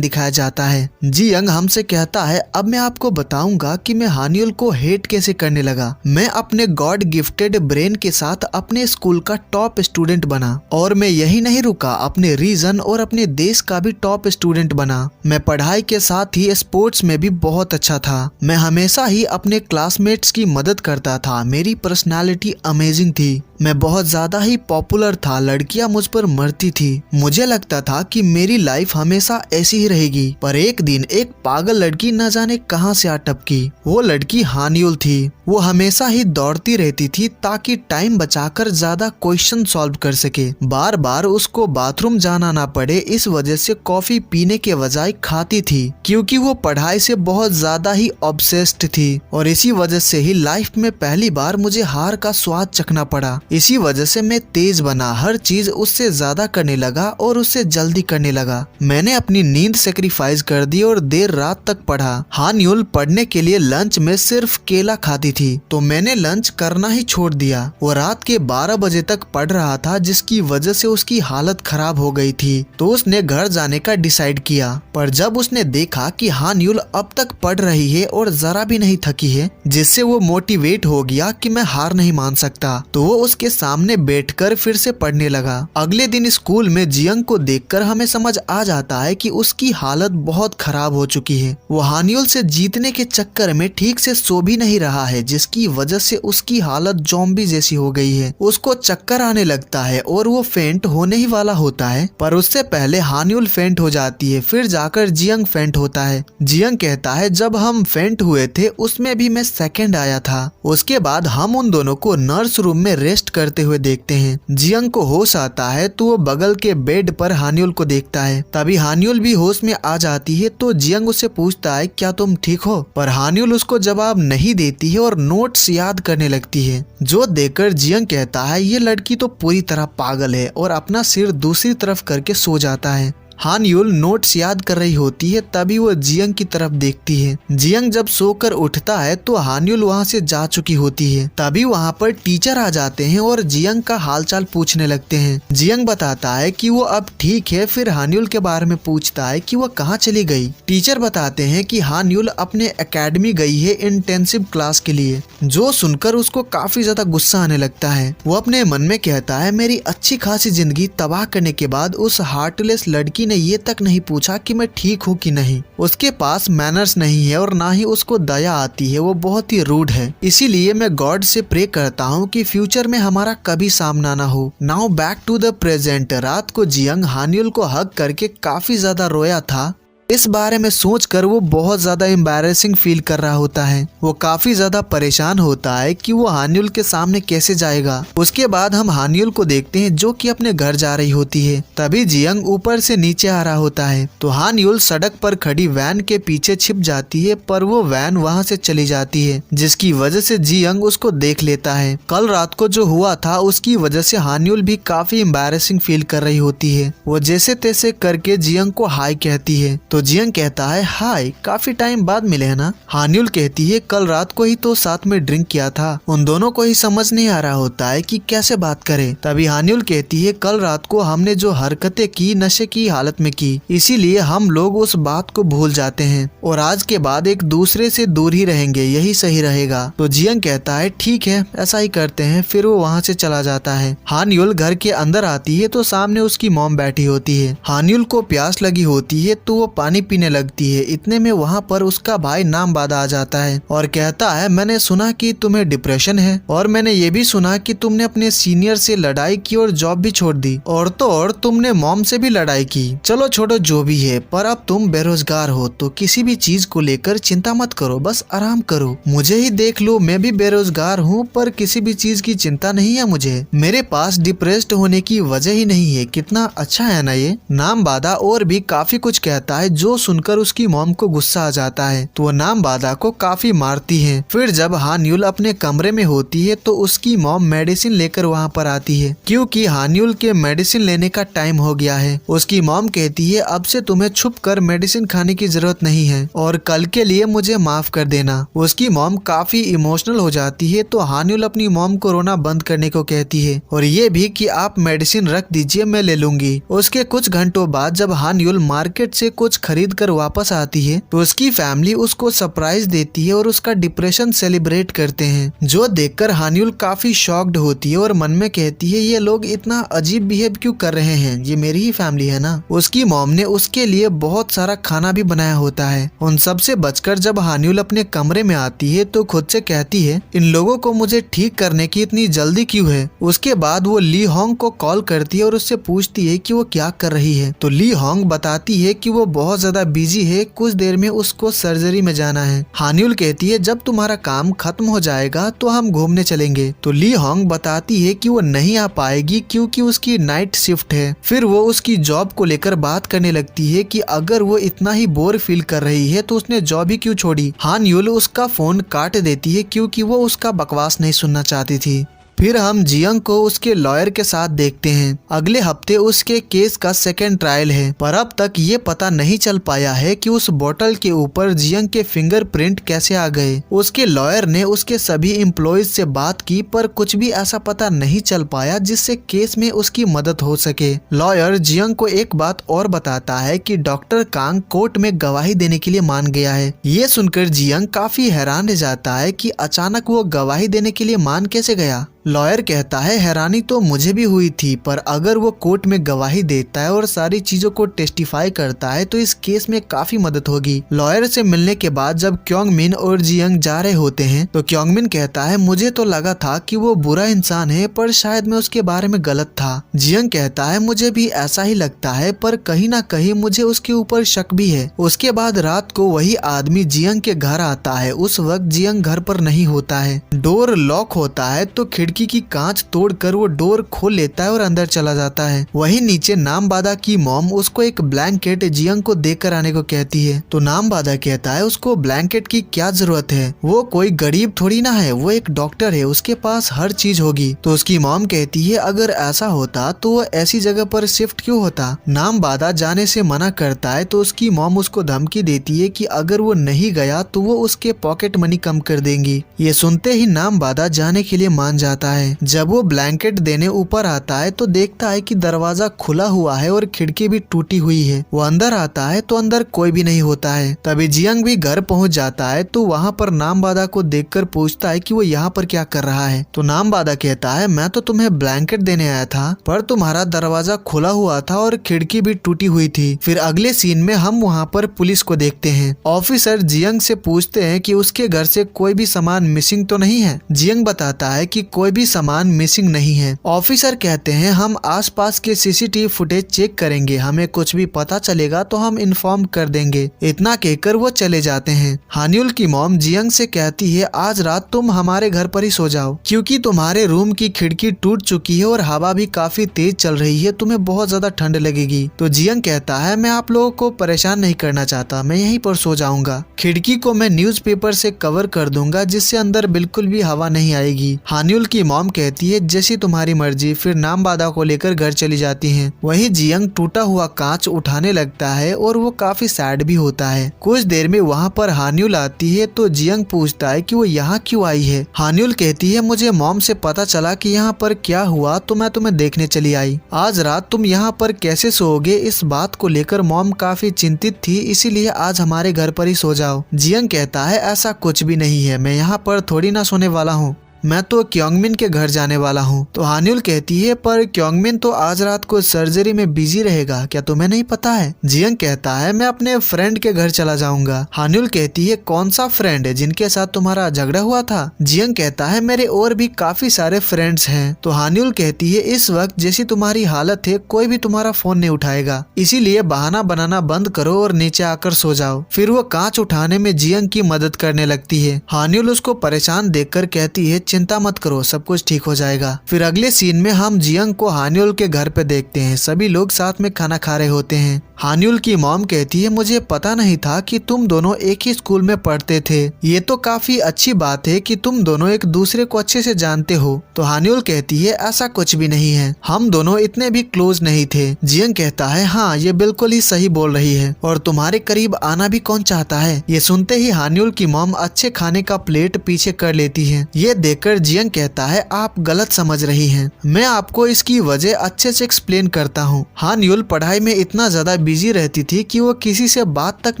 दिखाया जाता है। जियंग हमसे कहता है अब मैं आपको बताऊंगा कि मैं हान्युल को हेट कैसे करने लगा। मैं अपने गॉड गिफ्टेड ब्रेन के साथ अपने स्कूल का टॉप स्टूडेंट बना और मैं यही नहीं रुका, अपने रीजन और अपने देश का भी टॉप स्टूडेंट बना। मैं पढ़ाई के साथ ही स्पोर्ट्स में भी बहुत अच्छा अच्छा था। मैं हमेशा ही अपने क्लासमेट्स की मदद करता था। मेरी पर्सनालिटी अमेजिंग थी। मैं बहुत ज्यादा ही पॉपुलर था। लड़कियां मुझ पर मरती थी। मुझे लगता था कि मेरी लाइफ हमेशा ऐसी ही रहेगी। पर एक दिन एक पागल लड़की न जाने कहां से आ टपकी। वो लड़की हानियुल थी। वो हमेशा ही दौड़ती रहती थी ताकि टाइम बचाकर ज्यादा क्वेश्चन सॉल्व कर सके। बार बार उसको बाथरूम जाना ना पड़े, इस वजह से कॉफी पीने के बजाय खाती थी, क्योंकि वो पढ़ाई से बहुत ज्यादा ही ऑब्सेस्ड थी। और इसी वजह से ही लाइफ में पहली बार मुझे हार का स्वाद चखना पड़ा। इसी वजह से मैं तेज बना, हर चीज उससे ज्यादा करने लगा और उससे जल्दी करने लगा। मैंने अपनी नींद सेक्रीफाइस कर दी और देर रात तक पढ़ा। हानियुल पढ़ने के लिए लंच में सिर्फ केला खाती थी, तो मैंने लंच करना ही छोड़ दिया। वो रात के 12 बजे तक पढ़ रहा था, जिसकी वजह से उसकी हालत खराब हो गई थी। तो उसने घर जाने का डिसाइड किया। पर जब उसने देखा कि हानियुल अब तक पढ़ रही है और जरा भी नहीं थकी है, जिससे वो मोटिवेट हो गया कि मैं हार नहीं मान सकता, तो वो उसके सामने बैठकर फिर से पढ़ने लगा। अगले दिन स्कूल में जियंग को देखकर हमें समझ आ जाता है कि उसकी हालत बहुत खराब हो चुकी है। वो हानियुल से जीतने के चक्कर में ठीक से सो भी नहीं रहा है, जिसकी वजह से उसकी हालत ज़ॉम्बी जैसी हो गई है। उसको चक्कर आने लगता है और वो फेंट होने ही वाला होता है। पर उससे पहले हानियुल फेंट हो जाती है, फिर जाकर जियंग फेंट होता है। जियंग कहता है, जब हम फेंट हुए थे उसमें भी मैं सेकंड आया था। उसके बाद हम उन दोनों को नर्स रूम में रेस्ट करते हुए देखते हैं। जियंग को होश आता है तो वो बगल के बेड पर हानियुल को देखता है। तभी हानियुल भी होश में आ जाती है, तो जियंग उससे पूछता है, क्या तुम ठीक हो? पर हानियुल उसको जवाब नहीं देती है और नोट्स याद करने लगती है। जो देखकर जियंग कहता है, ये लड़की तो पूरी तरह पागल है, और अपना सिर दूसरी तरफ करके सो जाता है। हानियुल नोट्स याद कर रही होती है, तभी वो जियंग की तरफ देखती है। जियंग जब सोकर उठता है तो हानियुल वहाँ से जा चुकी होती है। तभी वहाँ पर टीचर आ जाते हैं और जियंग का हालचाल पूछने लगते हैं। जियंग बताता है कि वो अब ठीक है। फिर हानियुल के बारे में पूछता है कि वो कहाँ चली गई। टीचर बताते हैं कि हानियुल अपने एकेडमी गई है इंटेंसिव क्लास के लिए। जो सुनकर उसको काफी ज्यादा गुस्सा आने लगता है। वो अपने मन में कहता है, मेरी अच्छी खासी जिंदगी तबाह करने के बाद उस हार्टलेस लड़की ने ये तक नहीं पूछा कि मैं ठीक हूँ कि नहीं। उसके पास मैनर्स नहीं है और ना ही उसको दया आती है। वो बहुत ही रूड है। इसीलिए मैं गॉड से प्रे करता हूँ कि फ्यूचर में हमारा कभी सामना ना हो। Now back to the present. रात को जियंग हानियुल को हग करके काफी ज्यादा रोया था। इस बारे में सोचकर वो बहुत ज्यादा एम्बैरेसिंग फील कर रहा होता है। वो काफी ज्यादा परेशान होता है कि वो हानियुल के सामने कैसे जाएगा। उसके बाद हम हानियुल को देखते हैं जो कि अपने घर जा रही होती है। तभी जियंग ऊपर से नीचे आ रहा होता है, तो हानियुल सड़क पर खड़ी वैन के पीछे छिप जाती है, पर वो वैन वहाँ से चली जाती है, जिसकी वजह से जियंग उसको देख लेता है। कल रात को जो हुआ था उसकी वजह से हानियुल भी काफी एम्बैरेसिंग फील कर रही होती है। वो जैसे तैसे करके जियंग को हाय कहती है, तो जियंग कहता है, हाय, काफी टाइम बाद मिले है ना। हानियुल कहती है, कल रात को ही तो साथ में ड्रिंक किया था। उन दोनों को ही समझ नहीं आ रहा होता है कि कैसे बात करें। तभी हानियुल कहती है, कल रात को हमने जो हरकतें की नशे की हालत में की, इसीलिए हम लोग उस बात को भूल जाते हैं और आज के बाद एक दूसरे से दूर ही रहेंगे, यही सही रहेगा। तो जियंग कहता है, ठीक है, ऐसा ही करते हैं। फिर वो वहाँ से चला जाता है। हानियुल घर के अंदर आती है तो सामने उसकी मॉम बैठी होती है। हानियुल को प्यास लगी होती है तो वो पानी पीने लगती है। इतने में वहाँ पर उसका भाई नामबादा आ जाता है और कहता है, मैंने सुना कि तुम्हें डिप्रेशन है और मैंने ये भी सुना कि तुमने अपने सीनियर से लड़ाई की और जॉब भी छोड़ दी, और तो और तुमने मॉम से भी लड़ाई की। चलो छोड़ो जो भी है, पर अब तुम बेरोजगार हो तो किसी भी चीज को लेकर चिंता मत करो, बस आराम करो। मुझे ही देख लो, मैं भी बेरोजगार हूँ, पर किसी भी चीज की चिंता नहीं है मुझे। मेरे पास डिप्रेस्ड होने की वजह ही नहीं है। कितना अच्छा है ना ये। नामबादा और भी काफी कुछ कहता है, जो सुनकर उसकी मॉम को गुस्सा आ जाता है, तो वो नामबादा को काफी मारती है। फिर जब हानियुल अपने कमरे में होती है तो उसकी मॉम मेडिसिन लेकर वहाँ पर आती है, क्योंकि हानियुल के मेडिसिन लेने का टाइम हो गया है। उसकी मॉम कहती है, अब से तुम्हें छुप कर मेडिसिन खाने की जरूरत नहीं है और कल के लिए मुझे माफ कर देना। उसकी मॉम काफी इमोशनल हो जाती है, तो हानियुल अपनी मॉम को रोना बंद करने को कहती है और ये भी कि आप मेडिसिन रख दीजिए, मैं ले लूंगी। उसके कुछ घंटों बाद जब हानियुल मार्केट से कुछ खरीद कर वापस आती है तो उसकी फैमिली उसको सरप्राइज देती है और उसका डिप्रेशन सेलिब्रेट करते हैं, जो देखकर हान्युल काफी शॉक्ड होती है और मन में कहती है ये लोग इतना अजीब बिहेव क्यों कर रहे हैं, ये मेरी ही फैमिली है ना। उसकी मॉम ने उसके लिए बहुत सारा खाना भी बनाया होता है। उन सब से बचकर जब हान्युल अपने कमरे में आती है तो खुद से कहती है इन लोगों को मुझे ठीक करने की इतनी जल्दी क्यों है। उसके बाद वो ली होंग को कॉल करती है और उससे पूछती है कि वो क्या कर रही है। तो ली होंग बताती है कि वो बहुत ज्यादा बिजी है, कुछ देर में उसको सर्जरी में जाना है। हान्युल कहती है जब तुम्हारा काम खत्म हो जाएगा तो हम घूमने चलेंगे। तो ली होंग बताती है कि वो नहीं आ पाएगी क्योंकि उसकी नाइट शिफ्ट है। फिर वो उसकी जॉब को लेकर बात करने लगती है कि अगर वो इतना ही बोर फील कर रही है तो उसने जॉब ही क्यों छोड़ी। हान्युल उसका फोन काट देती है क्योंकि वो उसका बकवास नहीं सुनना चाहती थी। फिर हम जियंग को उसके लॉयर के साथ देखते हैं। अगले हफ्ते उसके केस का सेकेंड ट्रायल है, पर अब तक ये पता नहीं चल पाया है कि उस बोतल के ऊपर जियंग के फिंगरप्रिंट कैसे आ गए। उसके लॉयर ने उसके सभी एम्प्लॉयज से बात की पर कुछ भी ऐसा पता नहीं चल पाया जिससे केस में उसकी मदद हो सके। लॉयर जियंग को एक बात और बताता है कि डॉक्टर कांग कोर्ट में गवाही देने के लिए मान गया है। ये सुनकर जियंग काफी हैरान रह जाता है कि अचानक वो गवाही देने के लिए मान कैसे गया। लॉयर कहता है हैरानी तो मुझे भी हुई थी, पर अगर वो कोर्ट में गवाही देता है और सारी चीजों को टेस्टिफाई करता है तो इस केस में काफी मदद होगी। लॉयर से मिलने के बाद जब क्योंग मिन और जियंग जा रहे होते हैं तो क्योंग मिन कहता है मुझे तो लगा था कि वो बुरा इंसान है, पर शायद मैं उसके बारे में गलत था। जियंग कहता है मुझे भी ऐसा ही लगता है, पर कहीं ना कहीं मुझे उसके ऊपर शक भी है। उसके बाद रात को वही आदमी जियंग के घर आता है। उस वक्त जियंग घर पर नहीं होता है। डोर लॉक होता है तो खिड़की की कांच तोड़कर वो डोर खोल लेता है और अंदर चला जाता है। वहीं नीचे नामबादा की मॉम उसको एक ब्लैंकेट जियंग को देकर आने को कहती है। तो नामबादा कहता है उसको ब्लैंकेट की क्या जरूरत है, वो कोई गरीब थोड़ी ना है, वो एक डॉक्टर है, उसके पास हर चीज होगी। तो उसकी मॉम कहती है अगर ऐसा होता तो वो ऐसी जगह पर शिफ्ट क्यों होता। नामबादा जाने से मना करता है तो उसकी मॉम उसको धमकी देती है कि अगर वो नहीं गया तो वो उसके पॉकेट मनी कम कर देंगी। ये सुनते ही नामबादा जाने के लिए मान जाता है। जब वो ब्लैंकेट देने ऊपर आता है तो देखता है कि दरवाजा खुला हुआ है और खिड़की भी टूटी हुई है। वो अंदर आता है तो अंदर कोई भी नहीं होता है। तभी जियंग भी घर पहुंच जाता है तो वहाँ पर नामबादा को देखकर पूछता है कि वो यहाँ पर क्या कर रहा है। तो नामबादा कहता है मैं तो तुम्हें ब्लैंकेट देने आया था, पर तुम्हारा दरवाजा खुला हुआ था और खिड़की भी टूटी हुई थी। फिर अगले सीन में हम वहाँ पर पुलिस को देखते हैं। ऑफिसर जियंग से पूछते हैं कि उसके घर से कोई भी सामान मिसिंग तो नहीं है। जियंग बताता है कि कोई भी सामान मिसिंग नहीं है। ऑफिसर कहते हैं हम आसपास के सीसीटीवी फुटेज चेक करेंगे, हमें कुछ भी पता चलेगा तो हम इन्फॉर्म कर देंगे। इतना कहकर वो चले जाते हैं। हान्युल की मॉम जियंग से कहती है आज रात तुम हमारे घर पर ही सो जाओ क्योंकि तुम्हारे रूम की खिड़की टूट चुकी है और हवा भी काफी तेज चल रही है, तुम्हें बहुत ज्यादा ठंड लगेगी। तो जियंग कहता है मैं आप लोगों को परेशान नहीं करना चाहता, मैं यहीं पर सो जाऊंगा। खिड़की को मैं न्यूज़पेपर से कवर कर दूंगा जिससे अंदर बिल्कुल भी हवा नहीं आएगी। हान्युल की मॉम कहती है जैसी तुम्हारी मर्जी। फिर नामबादा को लेकर घर चली जाती हैं। वहीं जियंग टूटा हुआ कांच उठाने लगता है और वो काफी सैड भी होता है। कुछ देर में वहाँ पर हान्युल आती है तो जियंग पूछता है कि वो यहाँ क्यों आई है। हान्युल कहती है मुझे मॉम से पता चला कि यहाँ पर क्या हुआ तो मैं तुम्हें देखने चली आई। आज रात तुम यहाँ पर कैसे सोओगे, इस बात को लेकर मॉम काफी चिंतित थी, इसीलिए आज हमारे घर पर ही सो जाओ। जियंग कहता है ऐसा कुछ भी नहीं है, मैं यहाँ पर थोड़ी ना सोने वाला हूँ, मैं तो क्योंगमिन के घर जाने वाला हूँ। तो हान्युल कहती है पर क्योंगमिन तो आज रात को सर्जरी में बिजी रहेगा, क्या तुम्हें नहीं पता है। जियंग कहता है मैं अपने फ्रेंड के घर चला जाऊंगा। हान्युल कहती है कौन सा फ्रेंड है जिनके साथ तुम्हारा झगड़ा हुआ था। जियंग कहता है मेरे और भी काफी सारे फ्रेंड्स हैं। तो हान्युल कहती है इस वक्त जैसी तुम्हारी हालत है कोई भी तुम्हारा फोन नहीं उठाएगा, इसीलिए बहाना बनाना बंद करो और नीचे आकर सो जाओ। फिर वो कांच उठाने में जियंग की मदद करने लगती है। हान्युल उसको परेशान देखकर कहती है चिंता मत करो, सब कुछ ठीक हो जाएगा। फिर अगले सीन में हम जियंग को हान्युल के घर पे देखते हैं। सभी लोग साथ में खाना खा रहे होते हैं। हान्युल की मॉम कहती है मुझे पता नहीं था कि तुम दोनों एक ही स्कूल में पढ़ते थे, ये तो काफी अच्छी बात है कि तुम दोनों एक दूसरे को अच्छे से जानते हो। तो हान्युल कहती है ऐसा कुछ भी नहीं है, हम दोनों इतने भी क्लोज नहीं थे। जियंग कहता है हाँ ये बिल्कुल ही सही बोल रही है, और तुम्हारे करीब आना भी कौन चाहता है। ये सुनते ही हान्युल की मॉम अच्छे खाने का प्लेट पीछे कर लेती है। ये देख देखकर जियंग कहता है आप गलत समझ रही हैं। मैं आपको इसकी वजह अच्छे से एक्सप्लेन करता हूँ। हान युल पढ़ाई में इतना ज्यादा बिजी रहती थी कि वो किसी से बात तक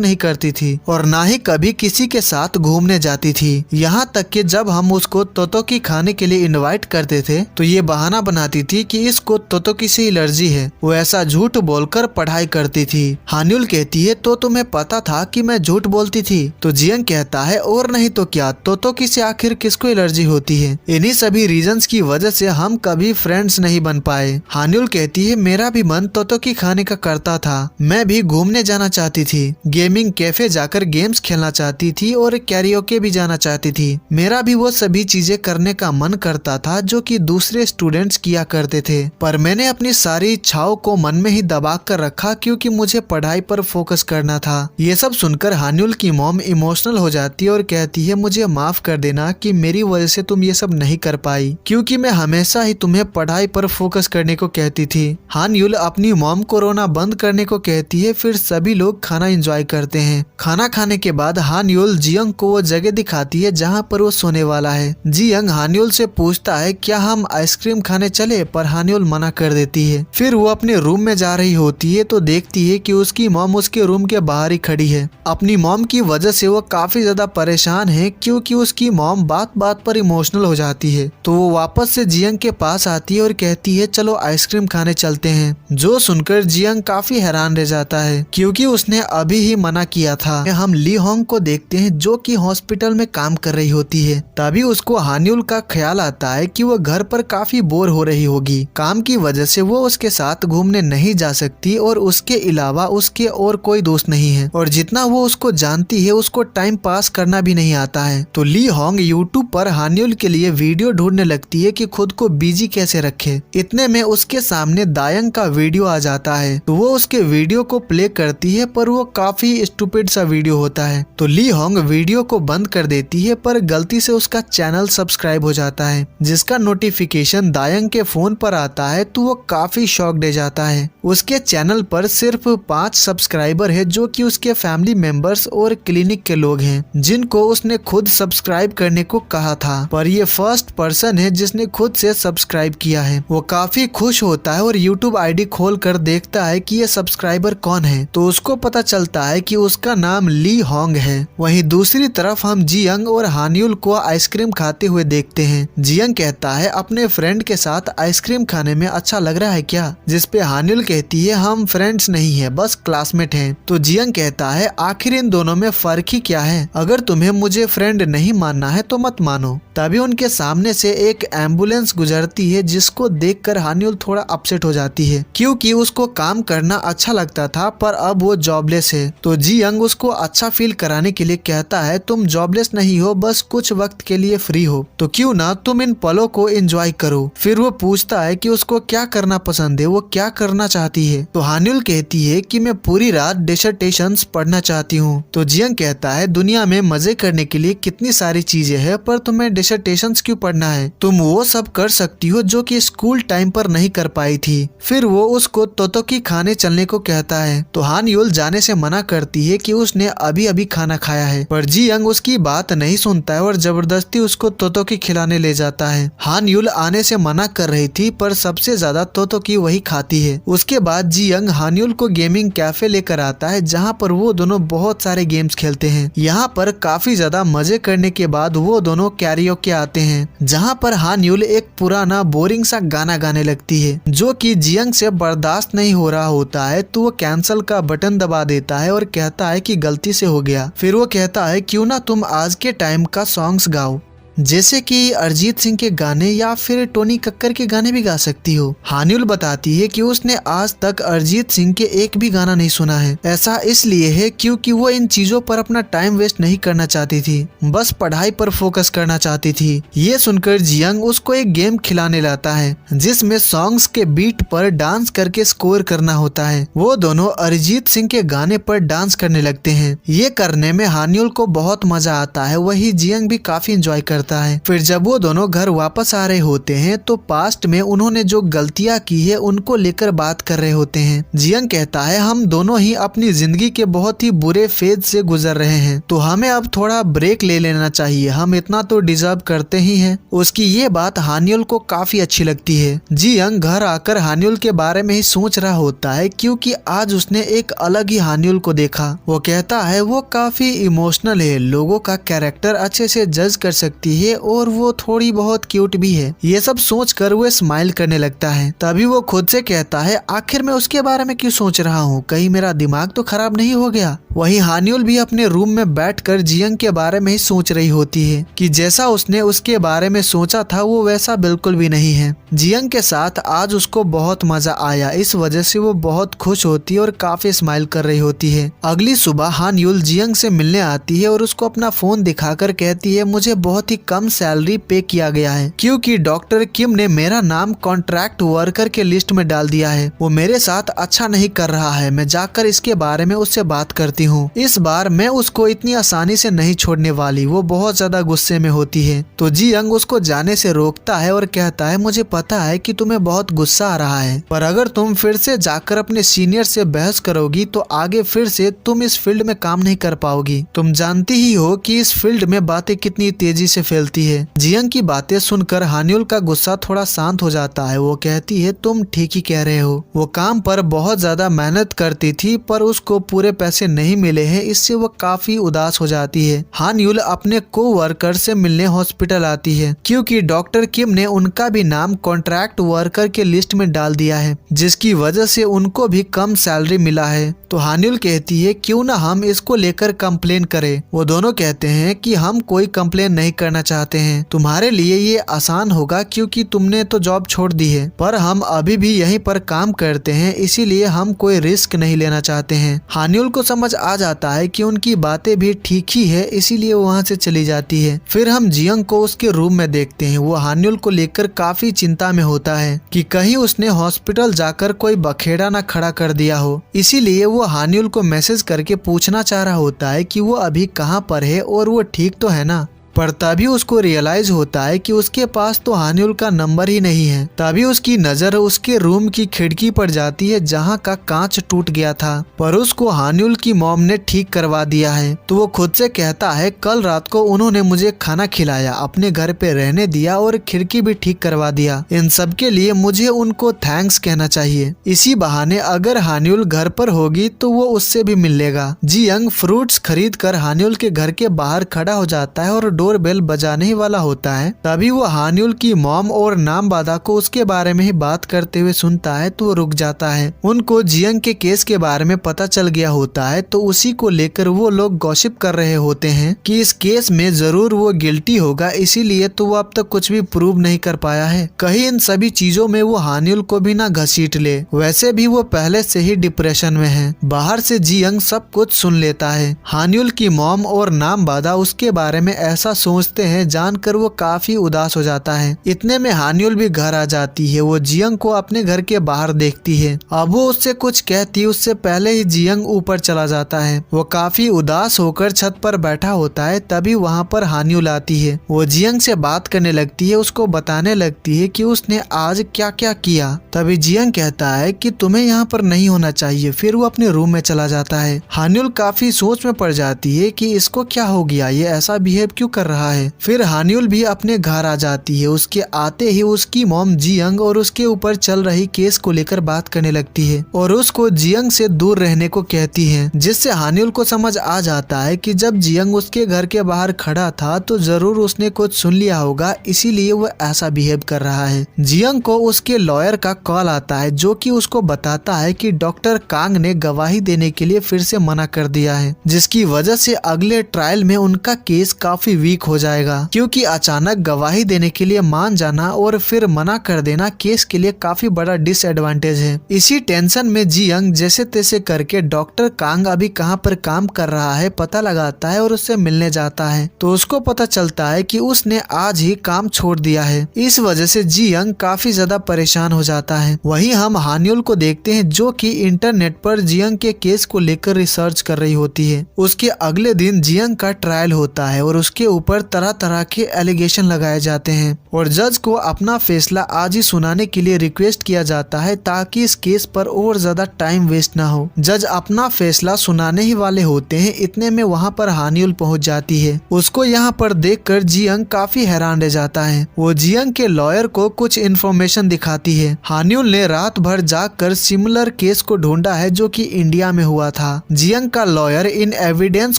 नहीं करती थी और ना ही कभी किसी के साथ घूमने जाती थी। यहाँ तक कि जब हम उसको तोतोकी खाने के लिए इनवाइट करते थे तो ये बहाना बनाती थी कि इसको तोतोकी से एलर्जी है। वो ऐसा झूठ बोलकर पढ़ाई करती थी। हान युल कहती है तो तुम्हें पता था कि मैं झूठ बोलती थी? तो जियंग कहता है और नहीं तो क्या, तोतोकी से आखिर किसको एलर्जी होती है? इन्हीं सभी रीजंस की वजह से हम कभी फ्रेंड्स नहीं बन पाए। हान युल कहती है मेरा भी मन तोतोकी खाने का करता था। मैं भी घूमने जाना चाहती थी, गेमिंग कैफे जाकर गेम्स खेलना चाहती थी और कैरियोके भी जाना चाहती थी। मेरा भी वो सभी चीजें करने का मन करता था जो कि दूसरे स्टूडेंट्स किया करते थे, पर मैंने अपनी सारी इच्छाओं को मन में ही दबा कर रखा क्योंकि मुझे पढ़ाई पर फोकस करना था। ये सब सुनकर हान युल की मॉम इमोशनल हो जाती है और कहती है मुझे माफ कर देना कि मेरी वजह से तुम ये सब नहीं कर पाई, क्योंकि मैं हमेशा ही तुम्हें पढ़ाई पर फोकस करने को कहती थी। हान युल अपनी मॉम को रोना बंद करने को कहती है। फिर सभी लोग खाना एंजॉय करते हैं। खाना खाने के बाद हान युल जियंग को वो जगह दिखाती है जहाँ पर वो सोने वाला है। जियंग हान युल से पूछता है क्या हम आइसक्रीम खाने चले, पर हान युल मना कर देती है। फिर वो अपने रूम में जा रही होती है तो देखती है कि उसकी मॉम उसके रूम के बाहर ही खड़ी है। अपनी मॉम की वजह से वो काफी ज्यादा परेशान है क्योंकि उसकी मॉम बात बात पर इमोशनल हो जाती है। तो वो वापस से जियंग के पास आती है और कहती है चलो आइसक्रीम खाने चलते हैं। जो सुनकर जियंग काफी हैरान रह जाता है क्योंकि उसने अभी ही मना किया था। हम ली होंग को देखते हैं जो कि हॉस्पिटल में काम कर रही होती है। तभी उसको हान युल का ख्याल आता है कि वो घर पर काफी बोर हो रही होगी। काम की वजह से वो उसके साथ घूमने नहीं जा सकती और उसके अलावा उसके और कोई दोस्त नहीं है और जितना वो उसको जानती है उसको टाइम पास करना भी नहीं आता है। तो ली होंग यूट्यूब पर हान युल के लिए वीडियो ढूंढने लगती है कि खुद को बिजी कैसे रखे। इतने में उसके सामने दायंग का वीडियो आ जाता है तो वो उसके वीडियो को प्ले करती है, पर वो काफी स्टूपिड सा वीडियो होता है। तो ली होंग वीडियो को बंद कर देती है, पर गलती से उसका चैनल सब्सक्राइब हो जाता है जिसका नोटिफिकेशन दायंग के फोन पर आता है। तो वो काफी शॉक्ड हो जाता है। उसके चैनल पर सिर्फ 5 सब्सक्राइबर है जो कि उसके फैमिली मेंबर्स और क्लिनिक के लोग हैं जिनको उसने खुद सब्सक्राइब करने को कहा था, पर ये फर्स्ट पर्सन है जिसने खुद से सब्सक्राइब किया है। वो काफी खुश होता है और यूट्यूब आईडी खोल कर देखता है कि ये सब्सक्राइबर कौन है। तो उसको पता चलता है कि उसका नाम ली होंग है। वहीं दूसरी तरफ हम जियंग और हान युल को आइसक्रीम खाते हुए देखते हैं। जियंग कहता है अपने फ्रेंड के साथ आइसक्रीम खाने में अच्छा लग रहा है क्या? जिसपे हान युल कहती है हम फ्रेंड्स नहीं है, बस क्लासमेट हैं। तो जियंग कहता है आखिर इन दोनों में फर्क ही क्या है? अगर तुम्हें मुझे फ्रेंड नहीं मानना है तो मत मानो। तभी उनके सामने से एक एम्बुलेंस गुजरती है जिसको देखकर हान युल थोड़ा अपसेट हो जाती है क्योंकि उसको काम करना अच्छा लगता था, पर अब वो जॉबलेस है। तो जियंग उसको अच्छा फील कराने के लिए कहता है तुम जॉबलेस नहीं हो, बस कुछ वक्त के लिए फ्री हो, तो क्यों ना तुम इन पलों को एंजॉय करो। फिर वो पूछता है कि उसको क्या करना पसंद है, वो क्या करना चाहती है। तो हान युल कहती है कि मैं पूरी रात डिसर्टेशंस पढ़ना चाहती हूँ। तो जियंग कहता है दुनिया में मजे करने के लिए कितनी सारी चीजें हैं, पर तुम्हें डिसर्टेशंस क्यों पढ़ना है? तुम वो सब कर सकती हो जो कि स्कूल टाइम पर नहीं कर पाई थी। फिर वो उसको तोतोकी खाने चलने को कहता है। तो हान युल जाने से मना करती है कि उसने अभी अभी खाना खाया है, पर जियंग उसकी बात नहीं सुनता है और जबरदस्ती उसको तोतोकी खिलाने ले जाता है। हान युल आने से मना कर रही थी, पर सबसे ज्यादा तोतोकी वही खाती है। उसके बाद जियंग हान युल को गेमिंग कैफे लेकर आता है जहाँ पर वो दोनों बहुत सारे गेम्स खेलते हैं। यहाँ पर काफी ज्यादा मजे करने के बाद वो दोनों कैरियोके आते हैं जहाँ पर हान युल एक पुराना बोरिंग सा गाना गाने लगती है जो कि जियंग से बर्दाश्त नहीं हो रहा होता है। तो वो कैंसल का बटन दबा देता है और कहता है कि गलती से हो गया। फिर वो कहता है क्यों ना तुम आज के टाइम का सॉन्ग्स गाओ, जैसे कि अरिजीत सिंह के गाने या फिर टोनी कक्कर के गाने भी गा सकती हो। हान युल बताती है कि उसने आज तक अरिजीत सिंह के एक भी गाना नहीं सुना है। ऐसा इसलिए है क्योंकि वो इन चीजों पर अपना टाइम वेस्ट नहीं करना चाहती थी, बस पढ़ाई पर फोकस करना चाहती थी। ये सुनकर जियंग उसको एक गेम खिलाने लाता है जिसमें सॉन्ग्स के बीट पर डांस करके स्कोर करना होता है। वो दोनों अरिजीत सिंह के गाने पर डांस करने लगते हैं। ये करने में हान युल को बहुत मजा आता है, वही जियंग भी काफी एंजॉय करता करता है। फिर जब वो दोनों घर वापस आ रहे होते हैं तो पास्ट में उन्होंने जो गलतियां की है उनको लेकर बात कर रहे होते हैं। जियंग कहता है हम दोनों ही अपनी जिंदगी के बहुत ही बुरे फेज से गुजर रहे हैं, तो हमें अब थोड़ा ब्रेक ले लेना चाहिए, हम इतना तो डिजर्व करते ही हैं। उसकी ये बात हान्युल को काफी अच्छी लगती है। जियंग घर आकर हान्युल के बारे में ही सोच रहा होता है क्योंकि आज उसने एक अलग ही हान्युल को देखा। वो कहता है वो काफी इमोशनल है, लोगों का कैरेक्टर अच्छे से जज कर सकती है और वो थोड़ी बहुत क्यूट भी है। ये सब सोचकर वो स्माइल करने लगता है। तभी वो खुद से कहता है आखिर मैं उसके बारे में क्यों सोच रहा हूँ, कहीं मेरा दिमाग तो खराब नहीं हो गया। वहीं हान्युल भी अपने रूम में बैठकर जियंग के बारे में ही सोच रही होती है कि जैसा उसने उसके बारे में सोचा था वो वैसा बिल्कुल भी नहीं है। जियंग के साथ आज उसको बहुत मजा आया, इस वजह से वो बहुत खुश होती है और काफी स्माइल कर रही होती है। अगली सुबह हान्युल जियंग से मिलने आती है और उसको अपना फोन दिखाकर कहती है मुझे बहुत ही कम सैलरी पे किया गया है क्योंकि डॉक्टर किम ने मेरा नाम कॉन्ट्रैक्ट वर्कर के लिस्ट में डाल दिया है। वो मेरे साथ अच्छा नहीं कर रहा है, मैं जाकर इसके बारे में उससे बात करती हूँ। इस बार मैं उसको इतनी आसानी से नहीं छोड़ने वाली, वो बहुत ज्यादा गुस्से में होती है। तो जियंग उसको जाने से रोकता है और कहता है मुझे पता है कि तुम्हें बहुत गुस्सा आ रहा है, पर अगर तुम फिर से जाकर अपने सीनियर से बहस करोगी तो आगे फिर से तुम इस फील्ड में काम नहीं कर पाओगी। तुम जानती ही हो कि इस फील्ड में बातें कितनी तेजी से फैलती है। जियंग की बातें सुनकर हान्युल का गुस्सा थोड़ा शांत हो जाता है। वो कहती है तुम ठीक ही कह रहे हो, वो काम पर बहुत ज्यादा मेहनत करती थी पर उसको पूरे पैसे नहीं मिले हैं, इससे वो काफी उदास हो जाती है। हान्युल अपने कोवर्कर से मिलने हॉस्पिटल आती है क्योंकि डॉक्टर किम ने उनका भी नाम कॉन्ट्रैक्ट वर्कर के लिस्ट में डाल दिया है, जिसकी वजह से उनको भी कम सैलरी मिला है। तो हान्युल कहती है क्यों ना हम इसको लेकर कंप्लेन करें। वो दोनों कहते हैं कि हम कोई कंप्लेन नहीं करना चाहते हैं, तुम्हारे लिए ये आसान होगा क्योंकि तुमने तो जॉब छोड़ दी है, पर हम अभी भी यहीं पर काम करते हैं इसीलिए हम कोई रिस्क नहीं लेना चाहते हैं। हान्युल को समझ आ जाता है कि उनकी बातें भी ठीक ही है, इसीलिए वो वहाँ से चली जाती है। फिर हम जियंग को उसके रूम में देखते हैं। वो हान्युल को लेकर काफी चिंता में होता है कि कहीं उसने हॉस्पिटल जाकर कोई बखेड़ा ना खड़ा कर दिया हो, इसीलिए वो हान्युल को मैसेज करके पूछना चाह रहा होता है कि वो अभी कहाँ पर है और वो ठीक तो है ना। पर तभी उसको रियलाइज होता है कि उसके पास तो हान्युल का नंबर ही नहीं है। तभी उसकी नजर उसके रूम की खिड़की पर जाती है जहां का कांच टूट गया था, पर उसको हान्युल की मॉम ने ठीक करवा दिया है। तो वो खुद से कहता है कल रात को उन्होंने मुझे खाना खिलाया, अपने घर पे रहने दिया और खिड़की भी ठीक करवा दिया। इन सब के लिए मुझे उनको थैंक्स कहना चाहिए। इसी बहाने अगर हान्युल घर पर होगी तो वो उससे भी मिल लेगा। जियंग फ्रूट्स खरीद कर हान्युल के घर के बाहर खड़ा हो जाता है और बेल बजाने ही वाला होता है। तभी वो हान्युल की मॉम और नामबादा को उसके बारे में ही बात करते हुए सुनता है तो वो रुक जाता है। उनको जियंग के केस के बारे में पता चल गया होता है, तो उसी को लेकर वो लोग गॉसिप कर रहे होते हैं कि इस केस में जरूर वो गिल्टी होगा, इसीलिए तो वो अब तक कुछ भी प्रूव नहीं कर पाया है। कहीं इन सभी चीजों में वो हान्युल को भी ना घसीट ले, वैसे भी वो पहले से ही डिप्रेशन में है। बाहर से जियंग सब कुछ सुन लेता है। हान्युल की मॉम और नामबादा उसके बारे में ऐसा सोचते हैं, जानकर वो काफी उदास हो जाता है। इतने में हान्युल भी घर आ जाती है। वो जियंग को अपने घर के बाहर देखती है। अब वो उससे कुछ कहती उससे पहले ही जियंग ऊपर चला जाता है। वो काफी उदास होकर छत पर बैठा होता है। तभी वहाँ पर हान्युल आती है। वो जियंग से बात करने लगती है, उसको बताने लगती है कि उसने आज क्या क्या किया। तभी जियंग कहता है कि तुम्हें यहाँ पर नहीं होना चाहिए। फिर वो अपने रूम में चला जाता है। हान्युल काफी सोच में पड़ जाती है कि इसको क्या हो गया, ये ऐसा बिहेव क्यों कर रहा है। फिर हान्युल भी अपने घर आ जाती है। उसके आते ही उसकी मॉम जियंग और उसके ऊपर चल रही केस को लेकर बात करने लगती है और उसको जियंग से दूर रहने को कहती है, जिससे हान्युल को समझ आ जाता है कि जब जियंग उसके घर के बाहर खड़ा था तो जरूर उसने कुछ सुन लिया होगा, इसीलिए वो ऐसा बिहेव कर रहा है। जियंग को उसके लॉयर का कॉल आता है जो कि उसको बताता है कि डॉक्टर कांग ने गवाही देने के लिए फिर से मना कर दिया है, जिसकी वजह से अगले ट्रायल में उनका केस काफी वीक हो जाएगा, क्योंकि अचानक गवाही देने के लिए मान जाना और फिर मना कर देना केस के लिए काफी बड़ा डिसएडवांटेज है। इसी टेंशन में जियंग जैसे तैसे करके डॉक्टर कांग अभी कहाँ पर काम कर रहा है पता लगाता है और उससे मिलने जाता है। तो उसको पता चलता है कि उसने आज ही काम छोड़ दिया है। इस वजह से जियंग काफी ज्यादा परेशान हो जाता है। वहीं हम हान्युल को देखते हैं जो कि इंटरनेट पर जियंग के केस को लेकर रिसर्च कर रही होती है। उसके अगले दिन जियंग का ट्रायल होता है और उसके ऊपर तरह तरह के एलिगेशन लगाए जाते हैं और जज को अपना फैसला आज ही सुनाने के लिए रिक्वेस्ट किया जाता है ताकि इस केस पर और ज्यादा टाइम वेस्ट ना हो। जज अपना फैसला सुनाने ही वाले होते हैं, इतने में वहाँ पर हानियुल पहुँच जाती है। उसको यहाँ पर देखकर जियंग काफी हैरान रह जाता है। वो जियंग के लॉयर को कुछ इन्फॉर्मेशन दिखाती है। हानियुल ने रात भर जागकर सिमिलर केस को ढूंढा है जो कि इंडिया में हुआ था। जियंग का लॉयर इन एविडेंस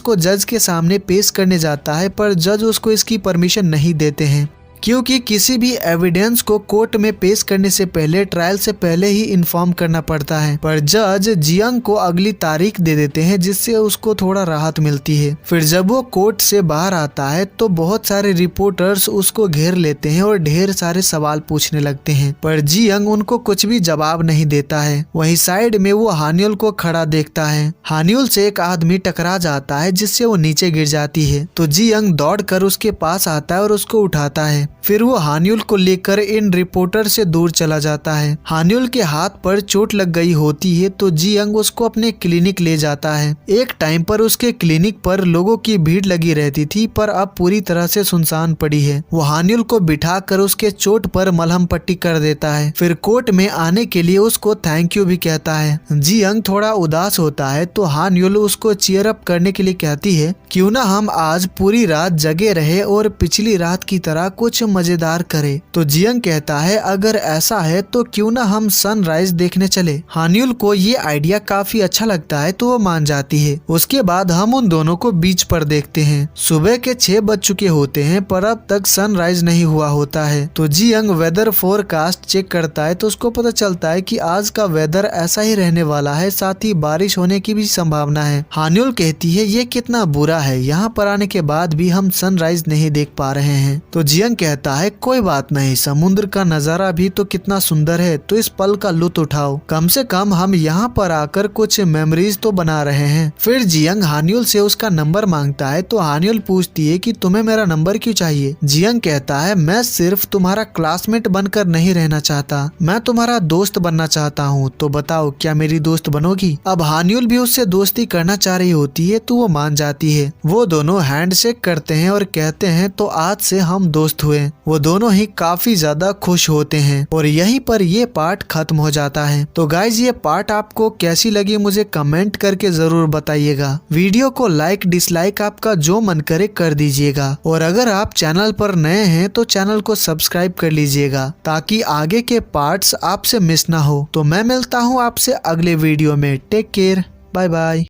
को जज के सामने पेश करने जाता है पर जज उसको इसकी परमिशन नहीं देते हैं क्योंकि किसी भी एविडेंस को कोर्ट में पेश करने से पहले ट्रायल से पहले ही इन्फॉर्म करना पड़ता है। पर जज जियंग को अगली तारीख दे देते हैं जिससे उसको थोड़ा राहत मिलती है। फिर जब वो कोर्ट से बाहर आता है तो बहुत सारे रिपोर्टर्स उसको घेर लेते हैं और ढेर सारे सवाल पूछने लगते हैं पर जियंग उनको कुछ भी जवाब नहीं देता है। वहीं साइड में वो हानियुल को खड़ा देखता है। हानियुल से एक आदमी टकरा जाता है जिससे वो नीचे गिर जाती है तो जियंग दौड़कर उसके पास आता है और उसको उठाता है। फिर वो हानियुल को लेकर इन रिपोर्टर से दूर चला जाता है। हानियुल के हाथ पर चोट लग गई होती है तो जियंग उसको अपने क्लिनिक ले जाता है। एक टाइम पर उसके क्लिनिक पर लोगों की भीड़ लगी रहती थी पर अब पूरी तरह से सुनसान पड़ी है। वो हानियुल को बिठाकर उसके चोट पर मलहम पट्टी कर देता है। फिर कोर्ट में आने के लिए उसको थैंक यू भी कहता है। जियंग थोड़ा उदास होता है तो हानियुल उसको चीयर अप करने के लिए कहती है क्यों ना हम आज पूरी रात जगे रहे और पिछली रात की तरह कुछ मजेदार करे। तो जियंग कहता है अगर ऐसा है तो क्यों ना हम सनराइज देखने चले। हानियुल को ये आइडिया काफी अच्छा लगता है तो वो मान जाती है। उसके बाद हम उन दोनों को बीच पर देखते हैं। सुबह के 6 बज चुके होते हैं पर अब तक सनराइज नहीं हुआ होता है। तो जियंग वेदर फोरकास्ट चेक करता है तो उसको पता चलता है कि आज का वेदर ऐसा ही रहने वाला है, साथ ही बारिश होने की भी संभावना है। हानियुल कहती है ये कितना बुरा है, यहाँ पर आने के बाद भी हम सनराइज नहीं देख पा रहे हैं। तो जियंग कहता है कोई बात नहीं, समुद्र का नजारा भी तो कितना सुंदर है, तो इस पल का लुत्फ उठाओ। कम से कम हम यहाँ पर आकर कुछ मेमोरीज तो बना रहे हैं। फिर जियंग हानियुल से उसका नंबर मांगता है तो हानियुल पूछती है कि तुम्हें मेरा नंबर क्यों चाहिए। जियंग कहता है मैं सिर्फ तुम्हारा क्लासमेट बनकर नहीं रहना चाहता, मैं तुम्हारा दोस्त बनना चाहता हूँ, तो बताओ क्या मेरी दोस्त बनोगी। अब हानियुल भी उससे दोस्ती करना चाह रही होती है तो वो मान जाती है। वो दोनों हैंडशेक करते हैं और कहते हैं तो आज से हम दोस्त हुए। वो दोनों ही काफी ज्यादा खुश होते हैं और यहीं पर ये पार्ट खत्म हो जाता है। तो गाइज ये पार्ट आपको कैसी लगी मुझे कमेंट करके जरूर बताइएगा। वीडियो को लाइक डिसलाइक आपका जो मन करे कर दीजिएगा और अगर आप चैनल पर नए हैं तो चैनल को सब्सक्राइब कर लीजिएगा ताकि आगे के पार्ट्स आपसे मिस ना हो। तो मैं मिलता हूँ आपसे अगले वीडियो में। Take care, bye bye.